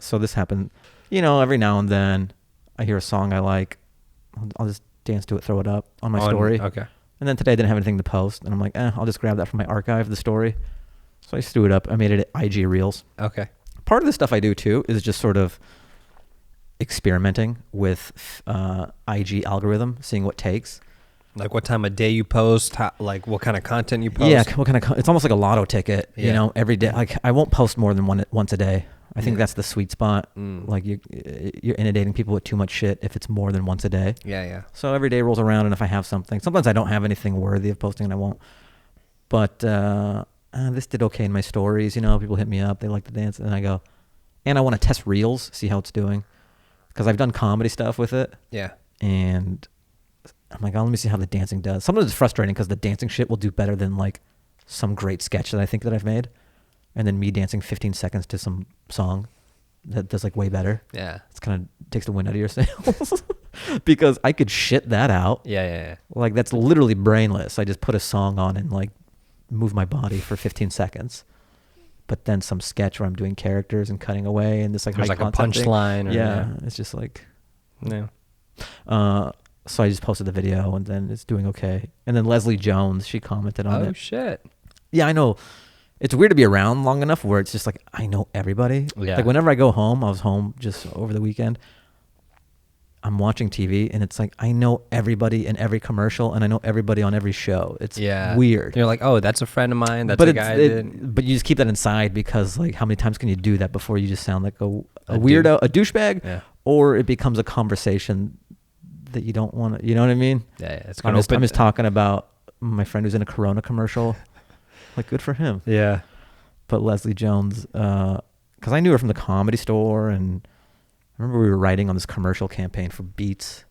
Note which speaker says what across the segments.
Speaker 1: So this happened, every now and then I hear a song I like. I'll just dance to it, throw it up on my story.
Speaker 2: Okay.
Speaker 1: And then today I didn't have anything to post. And I'm like, I'll just grab that from my archive, the story. So I just threw it up. I made it IG Reels.
Speaker 2: Okay.
Speaker 1: Part of the stuff I do too is just sort of experimenting with IG algorithm, seeing what takes.
Speaker 2: Like what time of day you post, like what kind of content you post.
Speaker 1: Yeah, what kind of it's almost like a lotto ticket, every day. Like I won't post more than once a day. I think that's the sweet spot. Like you're inundating people with too much shit if it's more than once a day.
Speaker 2: Yeah.
Speaker 1: So every day rolls around, and if I have something, sometimes I don't have anything worthy of posting and I won't. But this did okay in my stories. People hit me up, they like the dance, and I go, and I want to test Reels, see how it's doing. Because I've done comedy stuff with it.
Speaker 2: Yeah.
Speaker 1: And I'm like, let me see how the dancing does. Sometimes it's frustrating because the dancing shit will do better than like some great sketch that I think that I've made. And then me dancing 15 seconds to some song that does like way better.
Speaker 2: Yeah.
Speaker 1: It's kind of takes the wind out of your sails. Because I could shit that out.
Speaker 2: Yeah.
Speaker 1: Like that's literally brainless. I just put a song on and like move my body for 15 seconds. But then some sketch where I'm doing characters and cutting away and this like
Speaker 2: there's
Speaker 1: high
Speaker 2: like a
Speaker 1: concept
Speaker 2: punchline.
Speaker 1: thing. Yeah, it's just like
Speaker 2: no.
Speaker 1: So I just posted the video and then it's doing okay. And then Leslie Jones, she commented on it.
Speaker 2: Oh shit.
Speaker 1: Yeah, I know. It's weird to be around long enough where it's just like I know everybody.
Speaker 2: Yeah.
Speaker 1: Like whenever I go home, I was home just over the weekend. I'm watching TV and it's like I know everybody in every commercial and I know everybody on every show. It's weird.
Speaker 2: You're like, oh, that's a friend of mine. That's a guy I did.
Speaker 1: But you just keep that inside because like how many times can you do that before you just sound like a weirdo, a douchebag, or it becomes a conversation that you don't want to. You know what I mean?
Speaker 2: Yeah. It's
Speaker 1: I'm just talking about my friend who's in a Corona commercial. Like good for him.
Speaker 2: Yeah.
Speaker 1: But Leslie Jones, because I knew her from the Comedy Store and. I remember we were writing on this commercial campaign for Beats.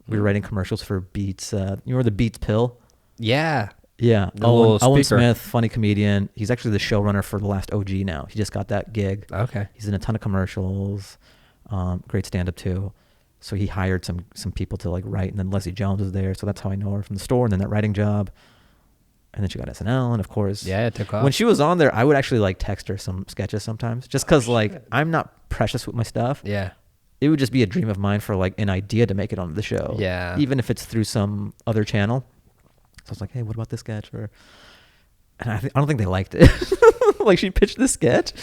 Speaker 1: We were writing commercials for Beats. You remember the Beats pill?
Speaker 2: Yeah.
Speaker 1: Yeah.
Speaker 2: The little
Speaker 1: Owen
Speaker 2: speaker.
Speaker 1: Smith, funny comedian. He's actually the showrunner for The Last OG now. He just got that gig.
Speaker 2: Okay.
Speaker 1: He's in a ton of commercials. Great stand-up too. So he hired some people to like write, and then Leslie Jones was there. So that's how I know her from the store, and then that writing job. And then she got SNL, and of course,
Speaker 2: it took off.
Speaker 1: When she was on there, I would actually like text her some sketches sometimes, just because like I'm not precious with my stuff.
Speaker 2: Yeah.
Speaker 1: It would just be a dream of mine for like an idea to make it onto the show.
Speaker 2: Yeah.
Speaker 1: Even if it's through some other channel. So I was like, hey, what about this sketch? And I don't think they liked it. Like she pitched this sketch,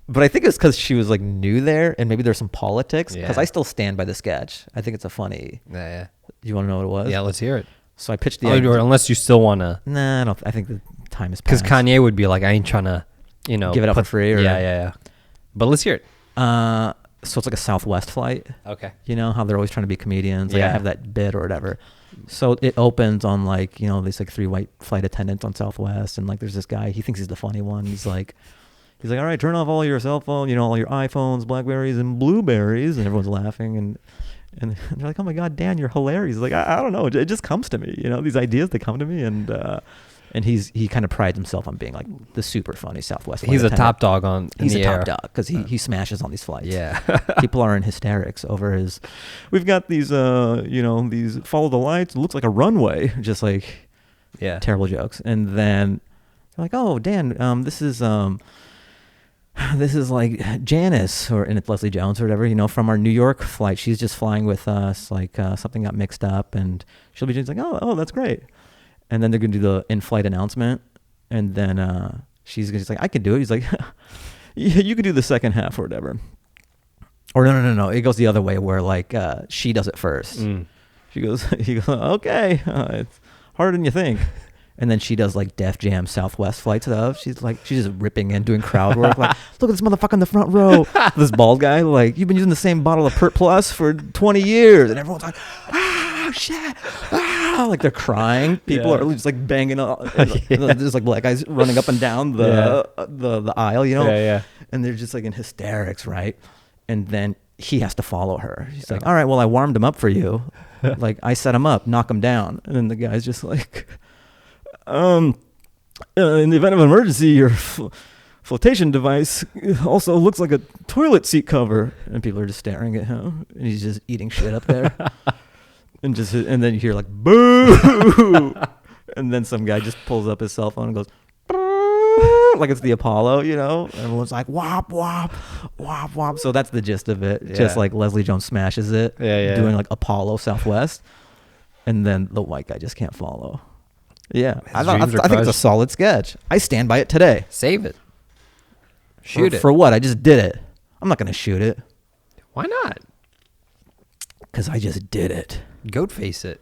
Speaker 1: but I think it's because she was like new there and maybe there's some politics because I still stand by the sketch. I think it's a funny.
Speaker 2: Yeah.
Speaker 1: You want to know what it was?
Speaker 2: Yeah, let's hear it.
Speaker 1: So I pitched the
Speaker 2: idea. Unless you still want to.
Speaker 1: Nah, I think the time is past.
Speaker 2: Because Kanye would be like, I ain't trying to, give
Speaker 1: it up for free. Or,
Speaker 2: yeah. But let's hear it.
Speaker 1: So it's like a Southwest flight.
Speaker 2: Okay.
Speaker 1: You know how they're always trying to be comedians. Like I have that bit or whatever. So it opens on like, these like 3 white flight attendants on Southwest. And like there's this guy, he thinks he's the funny one. He's like, all right, turn off all your cell phone, all your iPhones, Blackberries, and Blueberries. And everyone's laughing. And they're like, oh my God, Dan, you're hilarious. He's like, I don't know. It just comes to me. These ideas, they come to me. And he kind of prides himself on being like the super funny Southwest flight
Speaker 2: He's
Speaker 1: attendant.
Speaker 2: a top dog on
Speaker 1: He's
Speaker 2: the
Speaker 1: a
Speaker 2: air.
Speaker 1: top dog because he smashes on these flights.
Speaker 2: Yeah.
Speaker 1: People are in hysterics over his. We've got these, these follow the lights. It looks like a runway. Just like, terrible jokes. And then they're like, oh, Dan, this is like Janice and it's Leslie Jones or whatever, from our New York flight. She's just flying with us. Like something got mixed up and she'll be just like, oh, that's great. And then they're going to do the in-flight announcement. And then she's like, I can do it. He's like, you could do the second half or whatever. Or no. It goes the other way where like she does it first. He goes, okay, it's harder than you think. And then she does like Def Jam Southwest flight stuff. She's just ripping in, doing crowd work. Like, look at this motherfucker in the front row. This bald guy, like, you've been using the same bottle of Pert Plus for 20 years. And everyone's like, shit. Like they're crying. People are just like banging up. There's like black guys running up and down the aisle,
Speaker 2: Yeah.
Speaker 1: And they're just like in hysterics, right? And then he has to follow her. He's like, all right, well, I warmed him up for you. Like I set him up, knock him down. And then the guy's just like, in the event of an emergency, your flotation device also looks like a toilet seat cover. And people are just staring at him. And he's just eating shit up there. And then you hear like, boo! And then some guy just pulls up his cell phone and goes, like it's the Apollo, you know. Everyone's like wop wop wop wop. So that's the gist of it. Just like Leslie Jones smashes it, doing like Apollo Southwest, and then the white guy just can't follow. Yeah, I think it's a solid sketch. I stand by it today.
Speaker 2: Save it. Shoot it.
Speaker 1: For what? I just did it. I'm not gonna shoot it.
Speaker 2: Why not?
Speaker 1: Because I just did it.
Speaker 2: GOATFACE it.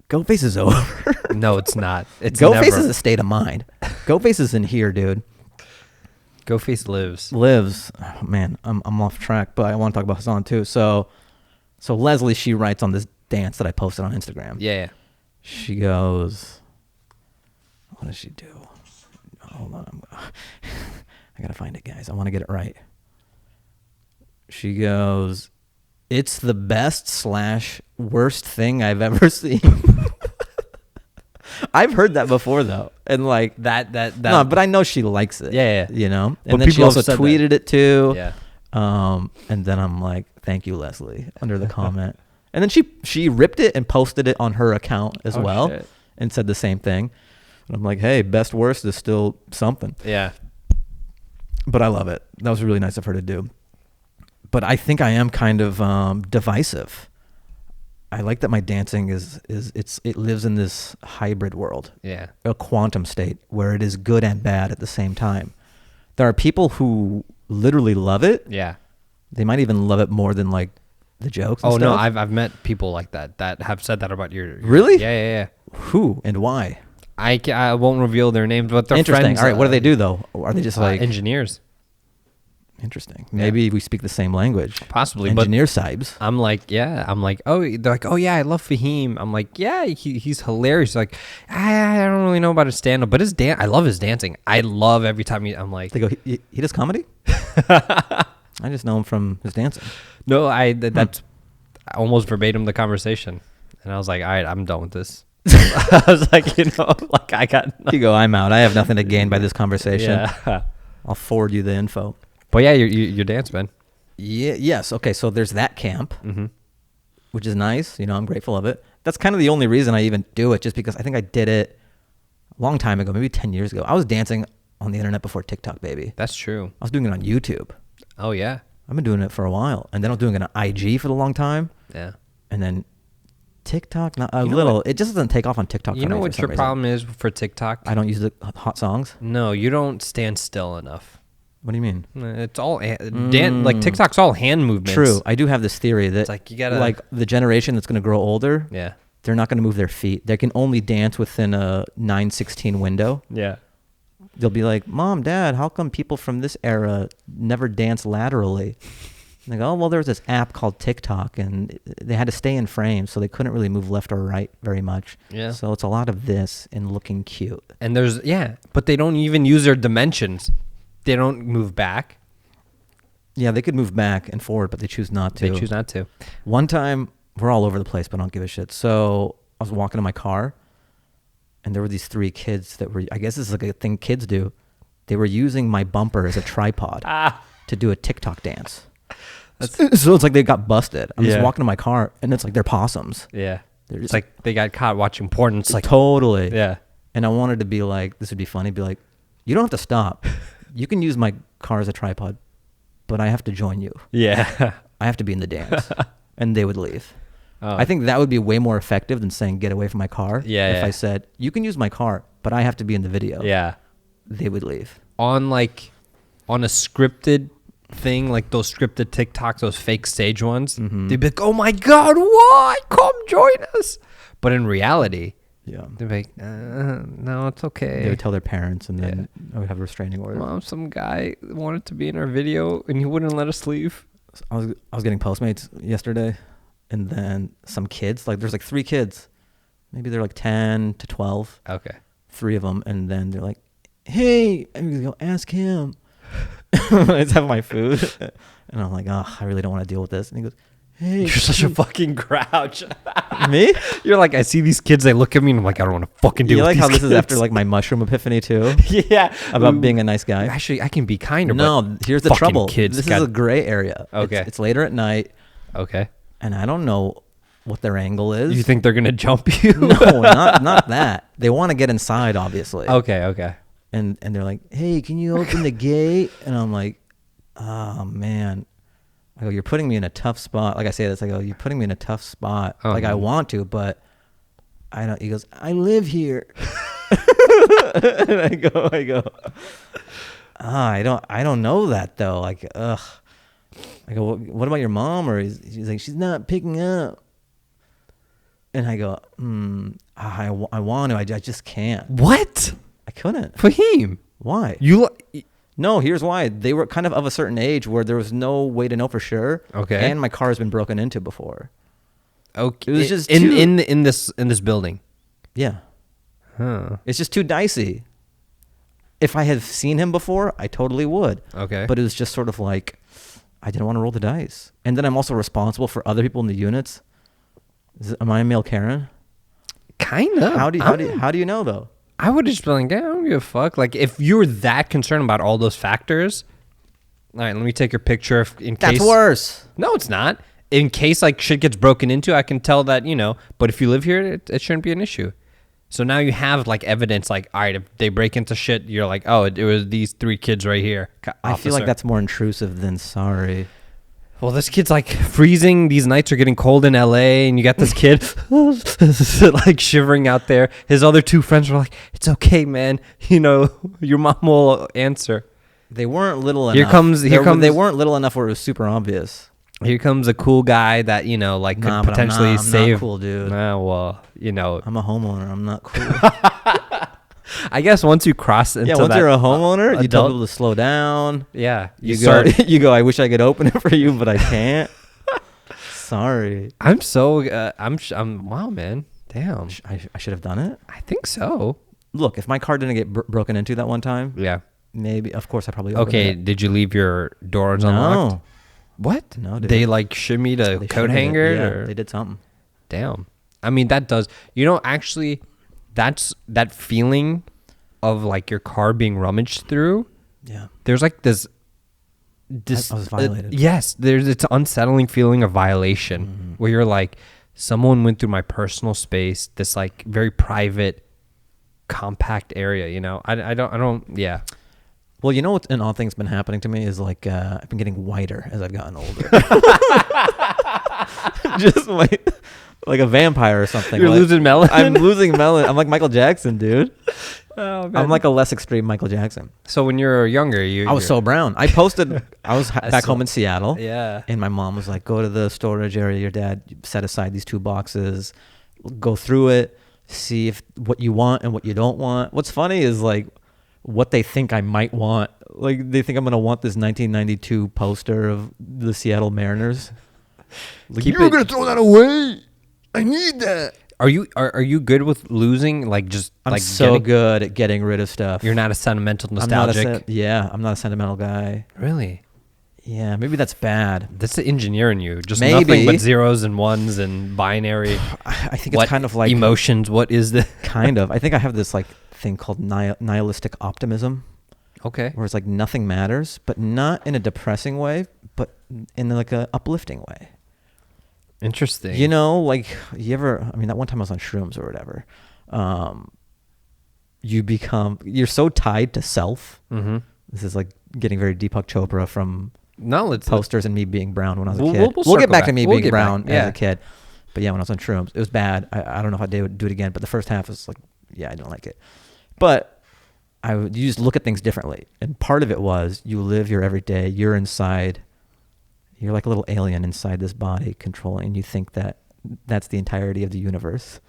Speaker 1: GOATFACE is over.
Speaker 2: No, it's not. It's
Speaker 1: GOATFACE
Speaker 2: never.
Speaker 1: is a state of mind. GOATFACE is in here, dude.
Speaker 2: GOATFACE lives.
Speaker 1: Oh, man, I'm off track, but I want to talk about Hasan too. So Leslie, she writes on this dance that I posted on Instagram.
Speaker 2: Yeah.
Speaker 1: She goes, what does she do? Hold on, I gotta find it, guys. I want to get it right. She goes, it's the best / worst thing I've ever seen. I've heard that before though, and like that. No, but I know she likes it.
Speaker 2: Yeah.
Speaker 1: You know, and
Speaker 2: But
Speaker 1: then she
Speaker 2: people
Speaker 1: also
Speaker 2: have said
Speaker 1: tweeted it too.
Speaker 2: Yeah.
Speaker 1: And then I'm like, thank you, Leslie, under the comment. And then she ripped it and posted it on her account as well,
Speaker 2: shit.
Speaker 1: and said the same thing. And I'm like, hey, best worst is still something.
Speaker 2: Yeah.
Speaker 1: But I love it. That was really nice of her to do. But I think I am kind of divisive. I like that my dancing it lives in this hybrid world.
Speaker 2: Yeah.
Speaker 1: A quantum state where it is good and bad at the same time. There are people who literally love it.
Speaker 2: Yeah.
Speaker 1: They might even love it more than like the jokes and
Speaker 2: Oh no,
Speaker 1: stuff.
Speaker 2: I've met people like that have said that about your
Speaker 1: Really?
Speaker 2: Yeah.
Speaker 1: Who and why?
Speaker 2: I won't reveal their names, but they're
Speaker 1: Interesting.
Speaker 2: friends.
Speaker 1: All right, what do they do though? Are they just like
Speaker 2: engineers?
Speaker 1: Interesting. Maybe we speak the same language.
Speaker 2: Possibly,
Speaker 1: Engineer Sibes.
Speaker 2: I'm like, oh, they're like, oh yeah, I love Fahim. I'm like, yeah, he's hilarious. Like, I don't really know about his stand-up, but I love his dancing. I love every time I'm like,
Speaker 1: They go, he does comedy? I just know him from his dancing.
Speaker 2: no, that's almost verbatim the conversation, and I was like, all right, I'm done with this. I was like, like I got.
Speaker 1: You go, I'm out. I have nothing to gain by this conversation.
Speaker 2: Yeah.
Speaker 1: I'll forward you the info.
Speaker 2: But yeah, your dance, man.
Speaker 1: Yeah. Yes. Okay. So there's that camp,
Speaker 2: Mm-hmm.
Speaker 1: which is nice. You know, I'm grateful of it. That's kind of the only reason I even do it, just because I think I did it a long time ago, maybe 10 years ago. I was dancing on the internet before TikTok, baby.
Speaker 2: That's true.
Speaker 1: I was doing it on YouTube.
Speaker 2: Oh yeah.
Speaker 1: I've been doing it for a while, and then I was doing it on IG for a long time,
Speaker 2: Yeah.
Speaker 1: and then TikTok, not a little. It just doesn't take off on TikTok.
Speaker 2: You know what your problem is for TikTok?
Speaker 1: I don't use the hot songs.
Speaker 2: No, you don't stand still enough.
Speaker 1: What do you mean?
Speaker 2: It's all like TikTok's all hand movements.
Speaker 1: True. I do have this theory that
Speaker 2: It's like you gotta
Speaker 1: like the generation that's going to grow older,
Speaker 2: Yeah.
Speaker 1: they're not going to move their feet. They can only dance within a 9/16 window.
Speaker 2: Yeah.
Speaker 1: They'll be like, Mom, Dad, how come people from this era never dance laterally? And they go, oh, well, there was this app called TikTok, and they had to stay in frame, so they couldn't really move left or right very much.
Speaker 2: Yeah.
Speaker 1: So it's a lot of this and looking cute.
Speaker 2: And but they don't even use their dimensions. They don't move back.
Speaker 1: Yeah, they could move back and forward, but they choose not to.
Speaker 2: They choose not to.
Speaker 1: One time, we're all over the place, but I don't give a shit. So I was walking in my car, and there were these 3 kids that were, I guess this is like a thing kids do. They were using my bumper as a tripod to do a TikTok dance. So it's like they got busted. I'm just walking to my car, and it's like they're possums.
Speaker 2: Yeah.
Speaker 1: They're
Speaker 2: It's
Speaker 1: just
Speaker 2: like they got caught watching porn. It's like,
Speaker 1: totally.
Speaker 2: yeah.
Speaker 1: And I wanted to be like, this would be funny. Be like, you don't have to stop. You can use my car as a tripod, but I have to join you.
Speaker 2: Yeah.
Speaker 1: I have to be in the dance. And they would leave.
Speaker 2: Oh.
Speaker 1: I think that would be way more effective than saying, get away from my car.
Speaker 2: Yeah,
Speaker 1: If
Speaker 2: yeah.
Speaker 1: I said, you can use my car, but I have to be in the video.
Speaker 2: Yeah.
Speaker 1: They would leave.
Speaker 2: On a scripted thing, like those scripted TikToks, those fake stage ones, they'd be like, oh my God, why? Come join us. But in reality,
Speaker 1: Yeah.
Speaker 2: they'd be like, no, it's okay.
Speaker 1: They would tell their parents, and then I would have a restraining order.
Speaker 2: Mom, some guy wanted to be in our video and he wouldn't let us leave.
Speaker 1: I was getting Postmates yesterday, and then some kids, like there's like 3 kids, maybe they're like 10 to 12,
Speaker 2: Okay.
Speaker 1: 3 of them, and then they're like, hey, I'm gonna go ask him. I just have my food, and I'm like, oh, I really don't want to deal with this. And he goes, hey,
Speaker 2: You're such a fucking grouch.
Speaker 1: me?
Speaker 2: You're like, I see these kids, they look at me and I'm like, I don't want to fucking deal
Speaker 1: You
Speaker 2: with
Speaker 1: like
Speaker 2: these
Speaker 1: how this
Speaker 2: kids.
Speaker 1: is after like my mushroom epiphany too,
Speaker 2: Yeah.
Speaker 1: about being a nice guy.
Speaker 2: Actually, I can be kinder.
Speaker 1: No, here's the
Speaker 2: fucking
Speaker 1: trouble.
Speaker 2: kids
Speaker 1: This
Speaker 2: got-
Speaker 1: is a gray area.
Speaker 2: Okay.
Speaker 1: It's later at night,
Speaker 2: Okay.
Speaker 1: and I don't know what their angle is.
Speaker 2: You think they're going to jump you?
Speaker 1: No, not that. They want to get inside, obviously.
Speaker 2: Okay.
Speaker 1: and they're like, hey, can you open the gate? And I'm like, oh man. I go, you're putting me in a tough spot. Like I say this, I go, you're putting me in a tough spot. Like I want to, but I don't. He goes, I live here. And I go, I don't know that though. Like, ugh. I go, well, what about your mom? Or he's like, she's not picking up. And I go, I want to. I just can't.
Speaker 2: What?
Speaker 1: I couldn't.
Speaker 2: Fahim.
Speaker 1: Why? No, here's why. They were kind of a certain age where there was no way to know for sure.
Speaker 2: Okay.
Speaker 1: And my car has been broken into before.
Speaker 2: Okay.
Speaker 1: It was just
Speaker 2: in this building.
Speaker 1: Yeah.
Speaker 2: Huh.
Speaker 1: It's just too dicey. If I had seen him before, I totally would.
Speaker 2: Okay.
Speaker 1: But it was just sort of like, I didn't want to roll the dice. And then I'm also responsible for other people in the units. Am I a male Karen?
Speaker 2: Kind of.
Speaker 1: How do you know though?
Speaker 2: I would just be like, yeah, I don't give a fuck. Like, if you're that concerned about all those factors, all right, let me take your picture in case.
Speaker 1: That's worse.
Speaker 2: No, it's not. In case, like, shit gets broken into, I can tell that, but if you live here, it shouldn't be an issue. So now you have, like, evidence, like, all right, if they break into shit, you're like, oh, it was these 3 kids right here.
Speaker 1: I feel like that's more intrusive than sorry.
Speaker 2: Well, this kid's like freezing. These nights are getting cold in LA, and you got this kid like shivering out there. His other 2 friends were like, "It's okay, man. Your mom will answer."
Speaker 1: They weren't little enough.
Speaker 2: Here comes.
Speaker 1: They weren't little enough where it was super obvious.
Speaker 2: Here comes a cool guy that could potentially save.
Speaker 1: I'm not cool, dude.
Speaker 2: Well,
Speaker 1: I'm a homeowner. I'm not cool.
Speaker 2: I guess once you cross into
Speaker 1: once
Speaker 2: that
Speaker 1: you're a homeowner, you tell
Speaker 2: adult-
Speaker 1: people to slow down.
Speaker 2: Yeah,
Speaker 1: You go, I wish I could open it for you, but I can't. Sorry.
Speaker 2: I'm wow, man. Damn.
Speaker 1: I should have done it.
Speaker 2: I think so.
Speaker 1: Look, if my car didn't get broken into that one time,
Speaker 2: Yeah.
Speaker 1: maybe, of course, I probably opened
Speaker 2: Okay,
Speaker 1: it.
Speaker 2: did you leave your doors unlocked?
Speaker 1: No.
Speaker 2: What?
Speaker 1: No, dude.
Speaker 2: They like shimmied a
Speaker 1: They
Speaker 2: coat
Speaker 1: should've.
Speaker 2: hanger?
Speaker 1: Yeah,
Speaker 2: or?
Speaker 1: they did something.
Speaker 2: Damn. I mean, that does. Actually, that's that feeling of like your car being rummaged through.
Speaker 1: Yeah.
Speaker 2: There's like this.
Speaker 1: I was violated.
Speaker 2: Yes, it's an unsettling feeling of violation where you're like, someone went through my personal space, this like very private, compact area. I don't. Yeah.
Speaker 1: Well, what an odd thing's been happening to me is like I've been getting whiter as I've gotten older. Just like a vampire or something.
Speaker 2: You're losing melanin.
Speaker 1: I'm losing melanin. I'm like Michael Jackson, dude.
Speaker 2: Oh, man.
Speaker 1: I'm like a less extreme Michael Jackson.
Speaker 2: So when you're younger,
Speaker 1: I was so brown. I posted. I was back home in Seattle.
Speaker 2: Yeah.
Speaker 1: And my mom was like, "Go to the storage area. Your dad set aside these 2 boxes. Go through it. See if what you want and what you don't want." What's funny is like what they think I might want. Like they think I'm gonna want this 1992 poster of the Seattle Mariners. Like, you're gonna throw that away. I need that.
Speaker 2: Are you good with losing? Like just
Speaker 1: I'm
Speaker 2: like
Speaker 1: so good at getting rid of stuff.
Speaker 2: You're not a sentimental nostalgic.
Speaker 1: I'm not a sentimental guy.
Speaker 2: Really?
Speaker 1: Yeah, maybe that's bad.
Speaker 2: That's the engineer in you. Just
Speaker 1: Maybe.
Speaker 2: nothing but zeros and ones and binary.
Speaker 1: I think it's kind of like
Speaker 2: emotions. What is the
Speaker 1: kind of? I think I have this like thing called nihilistic optimism.
Speaker 2: Okay.
Speaker 1: Where it's like nothing matters, but not in a depressing way, but in like a uplifting way.
Speaker 2: Interesting.
Speaker 1: Like that one time I was on shrooms or whatever. You're so tied to self. Mm-hmm. This is like getting very Deepak Chopra from posters and me being brown when I was a kid. We'll get back to me being brown as a kid. But yeah, when I was on shrooms, it was bad. I don't know if I would do it again, but the first half was like, yeah, I didn't like it. But you just look at things differently. And part of it was you live your everyday, you're inside. You're like a little alien inside this body controlling, and you think that that's the entirety of the universe.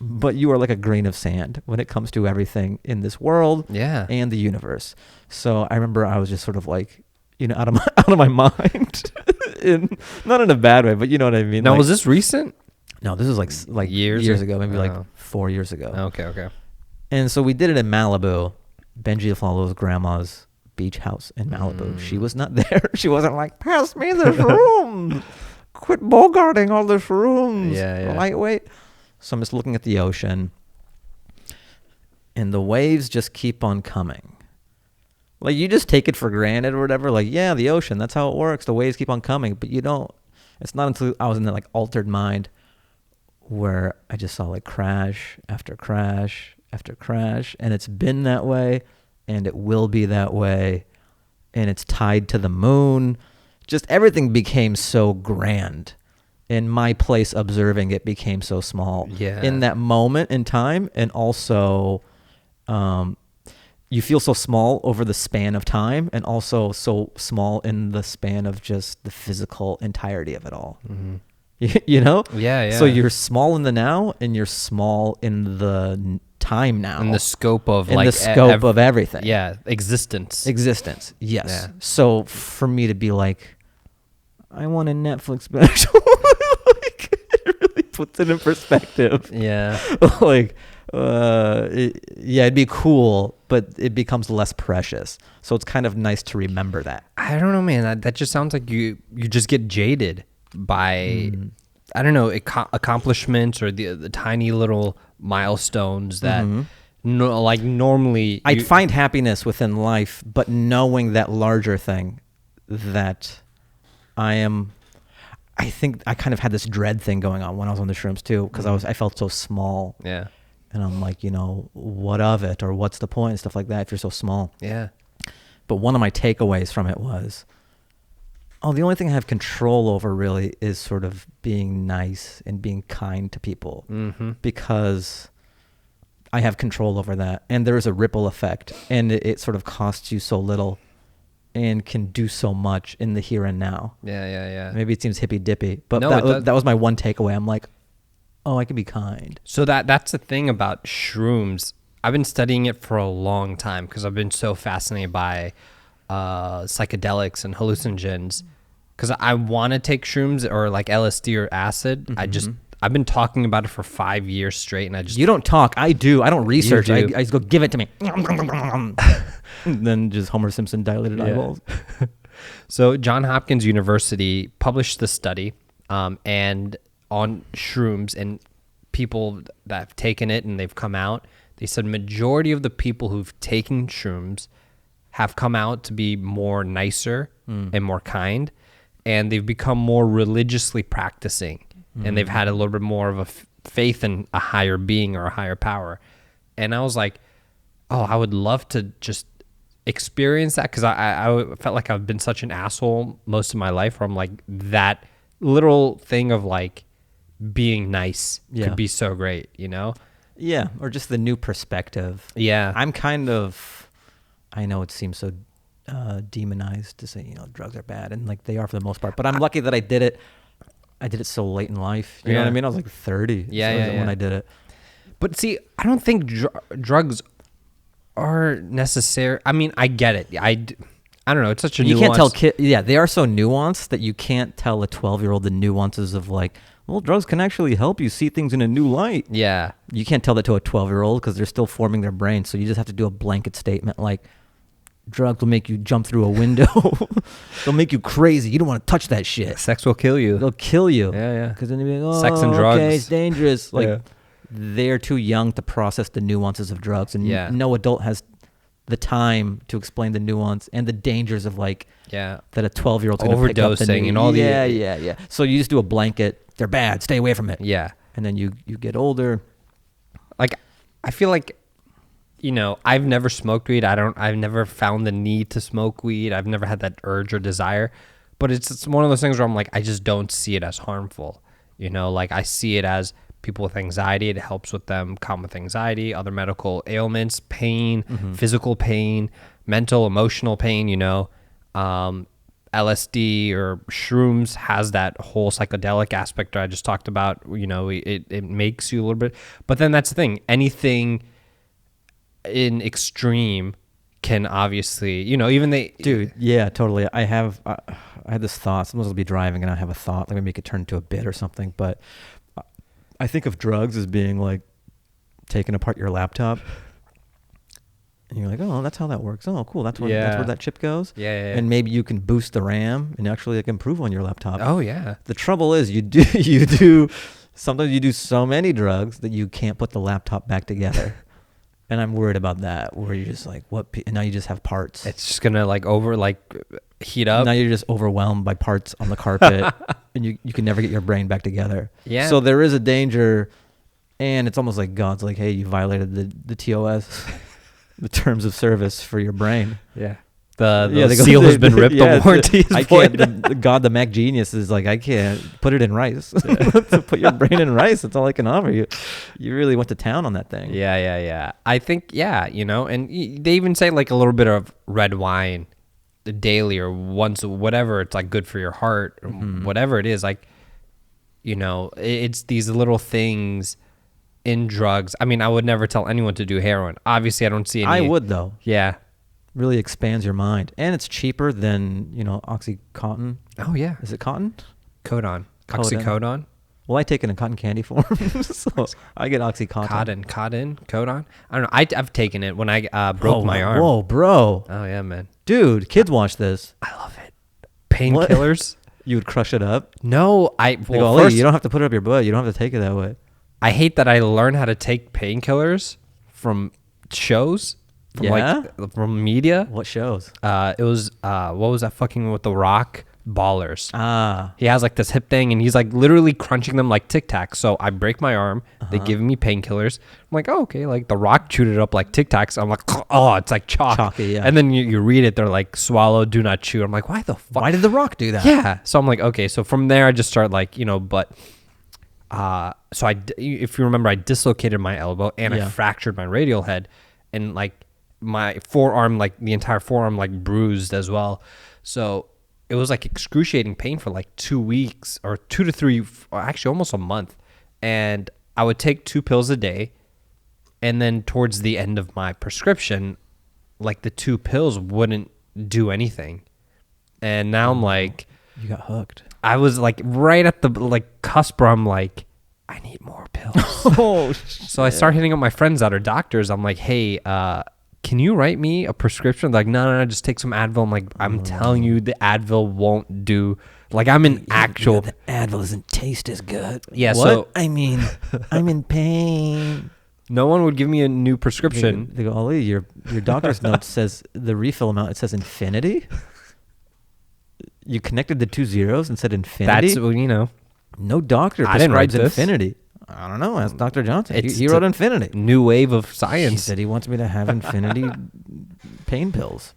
Speaker 1: But you are like a grain of sand when it comes to everything in this world and the universe. So I remember I was just sort of like, out of my mind, not in a bad way, but you know what I mean.
Speaker 2: Now,
Speaker 1: like,
Speaker 2: was this recent?
Speaker 1: No, this was like years ago, maybe like 4 years ago.
Speaker 2: Okay.
Speaker 1: And so we did it in Malibu, Benji DeFlalo's grandma's beach house in Malibu. She was not there. She wasn't like, pass me this room. Quit bogarting all this rooms.
Speaker 2: Yeah.
Speaker 1: Lightweight. So I'm just looking at the ocean, and the waves just keep on coming. Like you just take it for granted or whatever. Like, yeah, the ocean, that's how it works. The waves keep on coming, but you don't. It's not until I was in that like altered mind where I just saw like crash after crash after crash, and it's been that way and it will be that way, and it's tied to the moon. Just everything became so grand, and my place observing it became so small in that moment in time. And also you feel so small over the span of time, and also so small in the span of just the physical entirety of it all. You know?
Speaker 2: Yeah.
Speaker 1: So you're small in the now, and you're small in the time now.
Speaker 2: In the scope of
Speaker 1: in the scope of everything.
Speaker 2: Yeah, existence.
Speaker 1: Yes.
Speaker 2: Yeah.
Speaker 1: So for me to be like, I want a Netflix special, like, it really puts it in perspective.
Speaker 2: Yeah.
Speaker 1: Like, it'd be cool, but it becomes less precious. So it's kind of nice to remember that.
Speaker 2: I don't know, man. That just sounds like you just get jaded by, I don't know, accomplishments or the tiny little milestones that like normally
Speaker 1: I'd find happiness within life, but knowing that larger thing that I think I kind of had this dread thing going on when I was on the shrooms too, because I felt so small.
Speaker 2: Yeah.
Speaker 1: And I'm like, what of it, or what's the point and stuff like that if you're so small.
Speaker 2: Yeah.
Speaker 1: But one of my takeaways from it was, the only thing I have control over really is sort of being nice and being kind to people, because I have control over that. And there is a ripple effect, and it sort of costs you so little and can do so much in the here and now.
Speaker 2: Yeah.
Speaker 1: Maybe it seems hippy dippy, but
Speaker 2: No,
Speaker 1: that was my one takeaway. I'm like, I can be kind.
Speaker 2: So that's the thing about shrooms. I've been studying it for a long time because I've been so fascinated by psychedelics and hallucinogens. Because I want to take shrooms or like LSD or acid. I've been talking about it for 5 years straight, and
Speaker 1: You don't talk. I do. I don't research.
Speaker 2: do.
Speaker 1: I just go, give it to me. Then just Homer Simpson dilated eyeballs.
Speaker 2: So Johns Hopkins University published the study and on shrooms, and people that have taken it and they've come out, they said majority of the people who've taken shrooms have come out to be more nicer and more kind, and they've become more religiously practicing, and they've had a little bit more of a faith in a higher being or a higher power. And I was like, I would love to just experience that, because I felt like I've been such an asshole most of my life, where I'm like, that little thing of like being nice could be so great,
Speaker 1: Yeah, or just the new perspective.
Speaker 2: Yeah.
Speaker 1: I'm kind of, I know it seems so demonized to say, drugs are bad, and like they are for the most part, but I'm lucky that I did it so late in life. You know what I mean? I was like 30 when I did it.
Speaker 2: But see, I don't think drugs are necessary. I mean, I get it. I don't know. It's such a
Speaker 1: You
Speaker 2: nuanced.
Speaker 1: can't tell kids. Yeah, they are so nuanced that you can't tell a 12-year-old the nuances of like, well, drugs can actually help you see things in a new light.
Speaker 2: Yeah.
Speaker 1: You can't tell that to a 12-year-old because they're still forming their brain. So you just have to do a blanket statement like, drugs will make you jump through a window. They'll make you crazy. You don't want to touch that shit.
Speaker 2: Sex will kill you.
Speaker 1: They'll kill you.
Speaker 2: Yeah.
Speaker 1: Because then you'll be like,
Speaker 2: Sex and drugs.
Speaker 1: Okay, it's dangerous. Like,
Speaker 2: Yeah.
Speaker 1: they're too young to process the nuances of drugs, and no adult has the time to explain the nuance and the dangers of like that a 12-year-old's going to pick up the
Speaker 2: overdosing and all the
Speaker 1: yeah. So you just do a blanket. They're bad. Stay away from it.
Speaker 2: Yeah.
Speaker 1: And then you get older.
Speaker 2: Like, I feel like, I've never smoked weed. I've never found the need to smoke weed. I've never had that urge or desire, but it's one of those things where I'm like, I just don't see it as harmful. Like I see it as people with anxiety. It helps with them calm with anxiety, other medical ailments, pain, physical pain, mental, emotional pain, LSD or shrooms has that whole psychedelic aspect that I just talked about. It makes you a little bit, but then that's the thing. Anything in extreme can obviously, even
Speaker 1: Dude, yeah, totally. I had this thought. Sometimes I'll be driving and I have a thought, like maybe it could turn into a bit or something, but I think of drugs as being like taking apart your laptop. And you're like, oh, that's how that works. Oh, cool. That's where that chip goes.
Speaker 2: Yeah.
Speaker 1: And maybe you can boost the RAM and actually like improve on your laptop.
Speaker 2: Oh yeah.
Speaker 1: The trouble is sometimes you do so many drugs that you can't put the laptop back together. And I'm worried about that, where you're just like, and now you just have parts.
Speaker 2: It's just gonna heat up.
Speaker 1: Now you're just overwhelmed by parts on the carpet, and you can never get your brain back together.
Speaker 2: Yeah.
Speaker 1: So there is a danger, and it's almost like God's like, hey, you violated the TOS. the terms of service for your brain.
Speaker 2: Yeah. The
Speaker 1: they go-
Speaker 2: seal has been ripped.
Speaker 1: yeah,
Speaker 2: The warranty is
Speaker 1: I
Speaker 2: void.
Speaker 1: can't. The God, the Mac genius is like, I can't put it in rice. So put your brain in rice. That's all I can offer you. You really went to town on that thing.
Speaker 2: Yeah. I think, you know, and they even say like a little bit of red wine daily or once, whatever. It's like good for your heart, or whatever it is. Like, you know, it's these little things in drugs. I mean, I would never tell anyone to do heroin. Obviously, I don't see any.
Speaker 1: I would though.
Speaker 2: Yeah.
Speaker 1: Really expands your mind, and it's cheaper than OxyContin.
Speaker 2: Oh yeah.
Speaker 1: Is it cotton?
Speaker 2: Codon.
Speaker 1: Codan.
Speaker 2: Oxycodone.
Speaker 1: Well, I take it in cotton candy form, so I get OxyContin.
Speaker 2: Codon. I don't know. I've taken it when I broke my arm.
Speaker 1: Whoa, bro!
Speaker 2: Oh yeah, man.
Speaker 1: Dude, kids watch this.
Speaker 2: I love it. Painkillers.
Speaker 1: You would crush it up.
Speaker 2: No,
Speaker 1: First, you don't have to put it up your butt. You don't have to take it that way.
Speaker 2: I hate that I learned how to take painkillers from shows. From media.
Speaker 1: What shows?
Speaker 2: It was what was that fucking with The Rock? Ballers.
Speaker 1: Ah.
Speaker 2: He has like this hip thing and he's like literally crunching them like Tic Tacs. So I break my arm. They give me painkillers. I'm like, oh, okay. Like The Rock chewed it up like Tic Tacs. I'm like, oh, it's like chalk.
Speaker 1: Chalky, yeah.
Speaker 2: And then you read it. They're like, swallow, do not chew. I'm like, why the fuck?
Speaker 1: Why did The Rock do that?
Speaker 2: Yeah. So I'm like, okay. So from there, I just start like, you know, but so if you remember, I dislocated my elbow and I fractured my radial head, and like my forearm, like the entire forearm, like bruised as well. So it was like excruciating pain for like 2 weeks or 2 to 3, or actually almost a month. And I would take 2 pills a day. And then towards the end of my prescription, like the 2 pills wouldn't do anything. And now I'm like,
Speaker 1: you got hooked.
Speaker 2: I was like right at the like cusp where I'm like, I need more pills.
Speaker 1: Oh,
Speaker 2: so I start hitting up my friends that are doctors. I'm like, hey, can you write me a prescription? Like, no, just take some Advil. I'm like, I'm telling you, the Advil won't do. Like, I'm in actual.
Speaker 1: The Advil doesn't taste as good.
Speaker 2: Yeah,
Speaker 1: what?
Speaker 2: so
Speaker 1: I mean, I'm in pain.
Speaker 2: No one would give me a new prescription.
Speaker 1: They go, Ollie, your doctor's note says the refill amount. It says infinity. You connected the 2 zeros and said infinity.
Speaker 2: That's, you know.
Speaker 1: No doctor
Speaker 2: I didn't write
Speaker 1: prescribes
Speaker 2: this.
Speaker 1: Infinity. I don't know. Ask Dr. Johnson.
Speaker 2: It's
Speaker 1: He wrote infinity.
Speaker 2: New wave of
Speaker 1: He
Speaker 2: science.
Speaker 1: said he wants me to have infinity pain pills.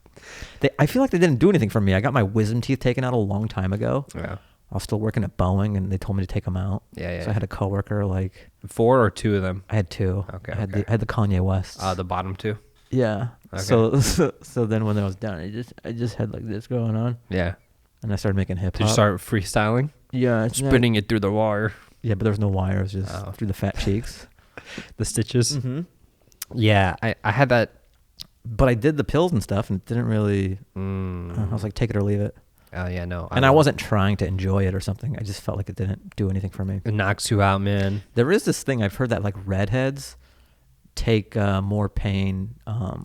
Speaker 1: I feel like they didn't do anything for me. I got my wisdom teeth taken out a long time ago.
Speaker 2: Yeah.
Speaker 1: I was still working at Boeing, and they told me to take them out.
Speaker 2: Yeah.
Speaker 1: So I had a coworker, like
Speaker 2: 4 or 2 of them.
Speaker 1: I had 2.
Speaker 2: Okay.
Speaker 1: I had the Kanye West.
Speaker 2: The bottom 2.
Speaker 1: Yeah.
Speaker 2: Okay.
Speaker 1: So then when I was done, I just had like this going on,
Speaker 2: Yeah.
Speaker 1: and I started making hip hop.
Speaker 2: Did you start freestyling?
Speaker 1: Yeah.
Speaker 2: Spinning it through the wire.
Speaker 1: Yeah, but there was no wire. It was just through the fat cheeks.
Speaker 2: The stitches.
Speaker 1: Mm-hmm.
Speaker 2: Yeah. I had that.
Speaker 1: But I did the pills and stuff, and it didn't really. I was like, take it or leave it.
Speaker 2: Oh yeah, no.
Speaker 1: And I wasn't trying to enjoy it or something. I just felt like it didn't do anything for me.
Speaker 2: It knocks you out, man.
Speaker 1: There is this thing I've heard that like redheads take more pain.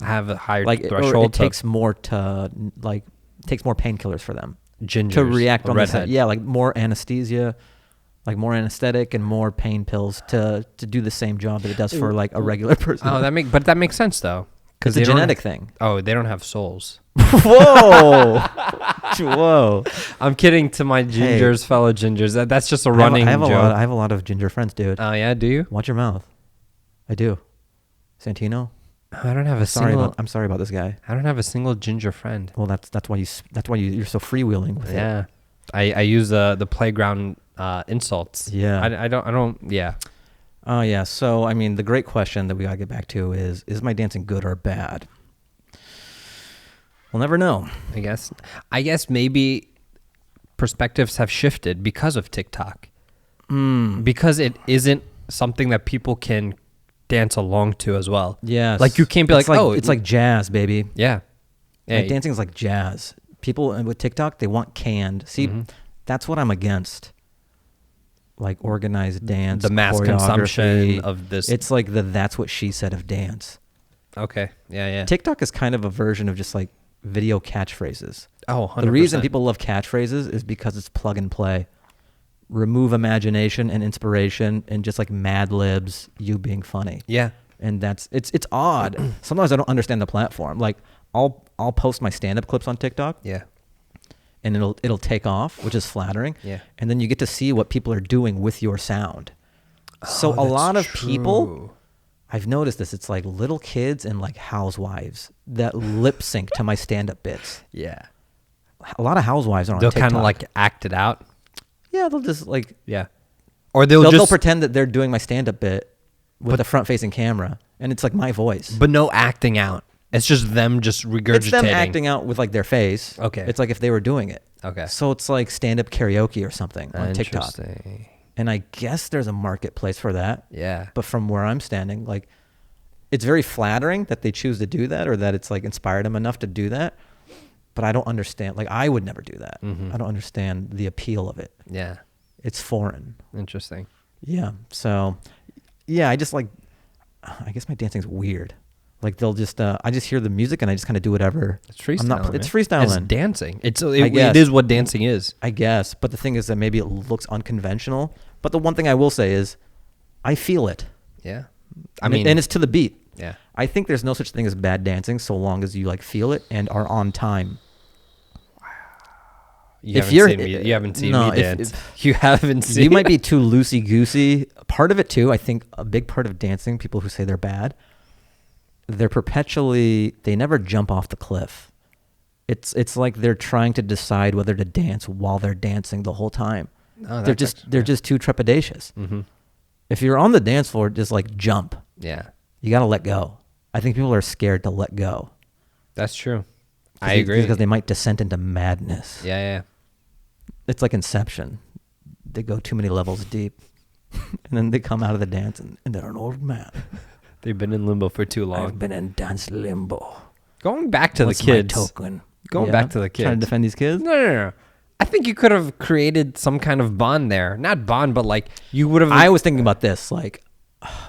Speaker 2: Have a higher
Speaker 1: like
Speaker 2: threshold.
Speaker 1: It takes more takes more painkillers for them
Speaker 2: Gingers,
Speaker 1: to react on
Speaker 2: redhead.
Speaker 1: Yeah, like more anesthesia, like more anesthetic and more pain pills to do the same job that it does for like a regular person.
Speaker 2: Oh, that makes sense though.
Speaker 1: It's a genetic thing.
Speaker 2: Oh, they don't have souls.
Speaker 1: Whoa, whoa!
Speaker 2: I'm kidding to my gingers, fellow gingers. That's just a running joke.
Speaker 1: I have a lot of ginger friends, dude.
Speaker 2: Oh yeah, do you?
Speaker 1: Watch your mouth. I do. Santino.
Speaker 2: I don't have a single.
Speaker 1: I'm sorry about this guy.
Speaker 2: I don't have a single ginger friend.
Speaker 1: Well, that's why you're so freewheeling with it.
Speaker 2: Yeah, I use the playground insults.
Speaker 1: Yeah,
Speaker 2: I don't. Yeah.
Speaker 1: Oh yeah. So I mean, the great question that we gotta get back to is my dancing good or bad? We'll never know.
Speaker 2: I guess maybe perspectives have shifted because of TikTok. Because it isn't something that people can dance along to as well.
Speaker 1: Yes.
Speaker 2: Like you can't be like, oh,
Speaker 1: it's like jazz, baby.
Speaker 2: Yeah.
Speaker 1: Like dancing is like jazz. People with TikTok, they want canned. See, that's what I'm against. Like organized dance,
Speaker 2: the mass consumption of this.
Speaker 1: It's like that's what she said of dance.
Speaker 2: Okay. Yeah.
Speaker 1: TikTok is kind of a version of just like video catchphrases.
Speaker 2: Oh, 100%.
Speaker 1: The reason people love catchphrases is because it's plug and play. Remove imagination and inspiration and just like Mad Libs, you being funny.
Speaker 2: Yeah.
Speaker 1: And it's odd. Sometimes I don't understand the platform. Like I'll post my stand-up clips on TikTok.
Speaker 2: Yeah.
Speaker 1: And it'll take off, which is flattering.
Speaker 2: Yeah.
Speaker 1: And then you get to see what people are doing with your sound. So a lot of people, I've noticed this. It's like little kids and like housewives that lip sync to my stand-up bits.
Speaker 2: Yeah.
Speaker 1: A lot of housewives are on
Speaker 2: They'll
Speaker 1: TikTok.
Speaker 2: kind of like act it out.
Speaker 1: Yeah, they'll just like...
Speaker 2: Yeah. Or they'll
Speaker 1: They'll
Speaker 2: just
Speaker 1: pretend that they're doing my stand-up bit with the front-facing camera, and it's like my voice.
Speaker 2: but no acting out. It's just them just regurgitating.
Speaker 1: It's them acting out with like their face.
Speaker 2: Okay.
Speaker 1: It's like if they were doing it.
Speaker 2: Okay.
Speaker 1: So it's like stand-up karaoke or something on TikTok.
Speaker 2: Interesting.
Speaker 1: And I guess there's a marketplace for that.
Speaker 2: Yeah.
Speaker 1: But from where I'm standing, like, it's very flattering that they choose to do that, or that it's like inspired them enough to do that. But I don't understand. Like, I would never do that. I don't understand the appeal of it.
Speaker 2: Yeah.
Speaker 1: It's foreign.
Speaker 2: Interesting.
Speaker 1: Yeah. So, yeah, I just like, I guess my dancing's weird. Like, they'll just, I just hear the music and I just kind of do whatever.
Speaker 2: It's freestyling.
Speaker 1: It's freestyling.
Speaker 2: It's dancing.
Speaker 1: guess.
Speaker 2: It is what dancing is.
Speaker 1: I guess. But the thing is that maybe it looks unconventional. But the one thing I will say is I feel it.
Speaker 2: Yeah.
Speaker 1: And it's to the beat.
Speaker 2: Yeah.
Speaker 1: I think there's no such thing as bad dancing so long as you like feel it and are on time.
Speaker 2: You haven't seen me dance. You haven't seen.
Speaker 1: You might be too loosey goosey. Part of it too, I think, a big part of dancing. People who say they're bad, they never jump off the cliff. It's like they're trying to decide whether to dance while they're dancing the whole time.
Speaker 2: Oh,
Speaker 1: they're just too trepidatious.
Speaker 2: Mm-hmm.
Speaker 1: If you're on the dance floor, just like jump.
Speaker 2: Yeah.
Speaker 1: You got to let go. I think people are scared to let go.
Speaker 2: That's true. I agree.
Speaker 1: Because they might descend into madness.
Speaker 2: Yeah.
Speaker 1: It's like Inception. They go too many levels deep. And then they come out of the dance and they're an old man.
Speaker 2: They've been in limbo for too long.
Speaker 1: I've been in dance limbo.
Speaker 2: Going back to
Speaker 1: What's
Speaker 2: the kids.
Speaker 1: my token?
Speaker 2: Going back to the kids.
Speaker 1: Trying to defend these kids?
Speaker 2: No. I think you could have created some kind of bond there. Not bond, but like you would have.
Speaker 1: I was thinking about this. Like,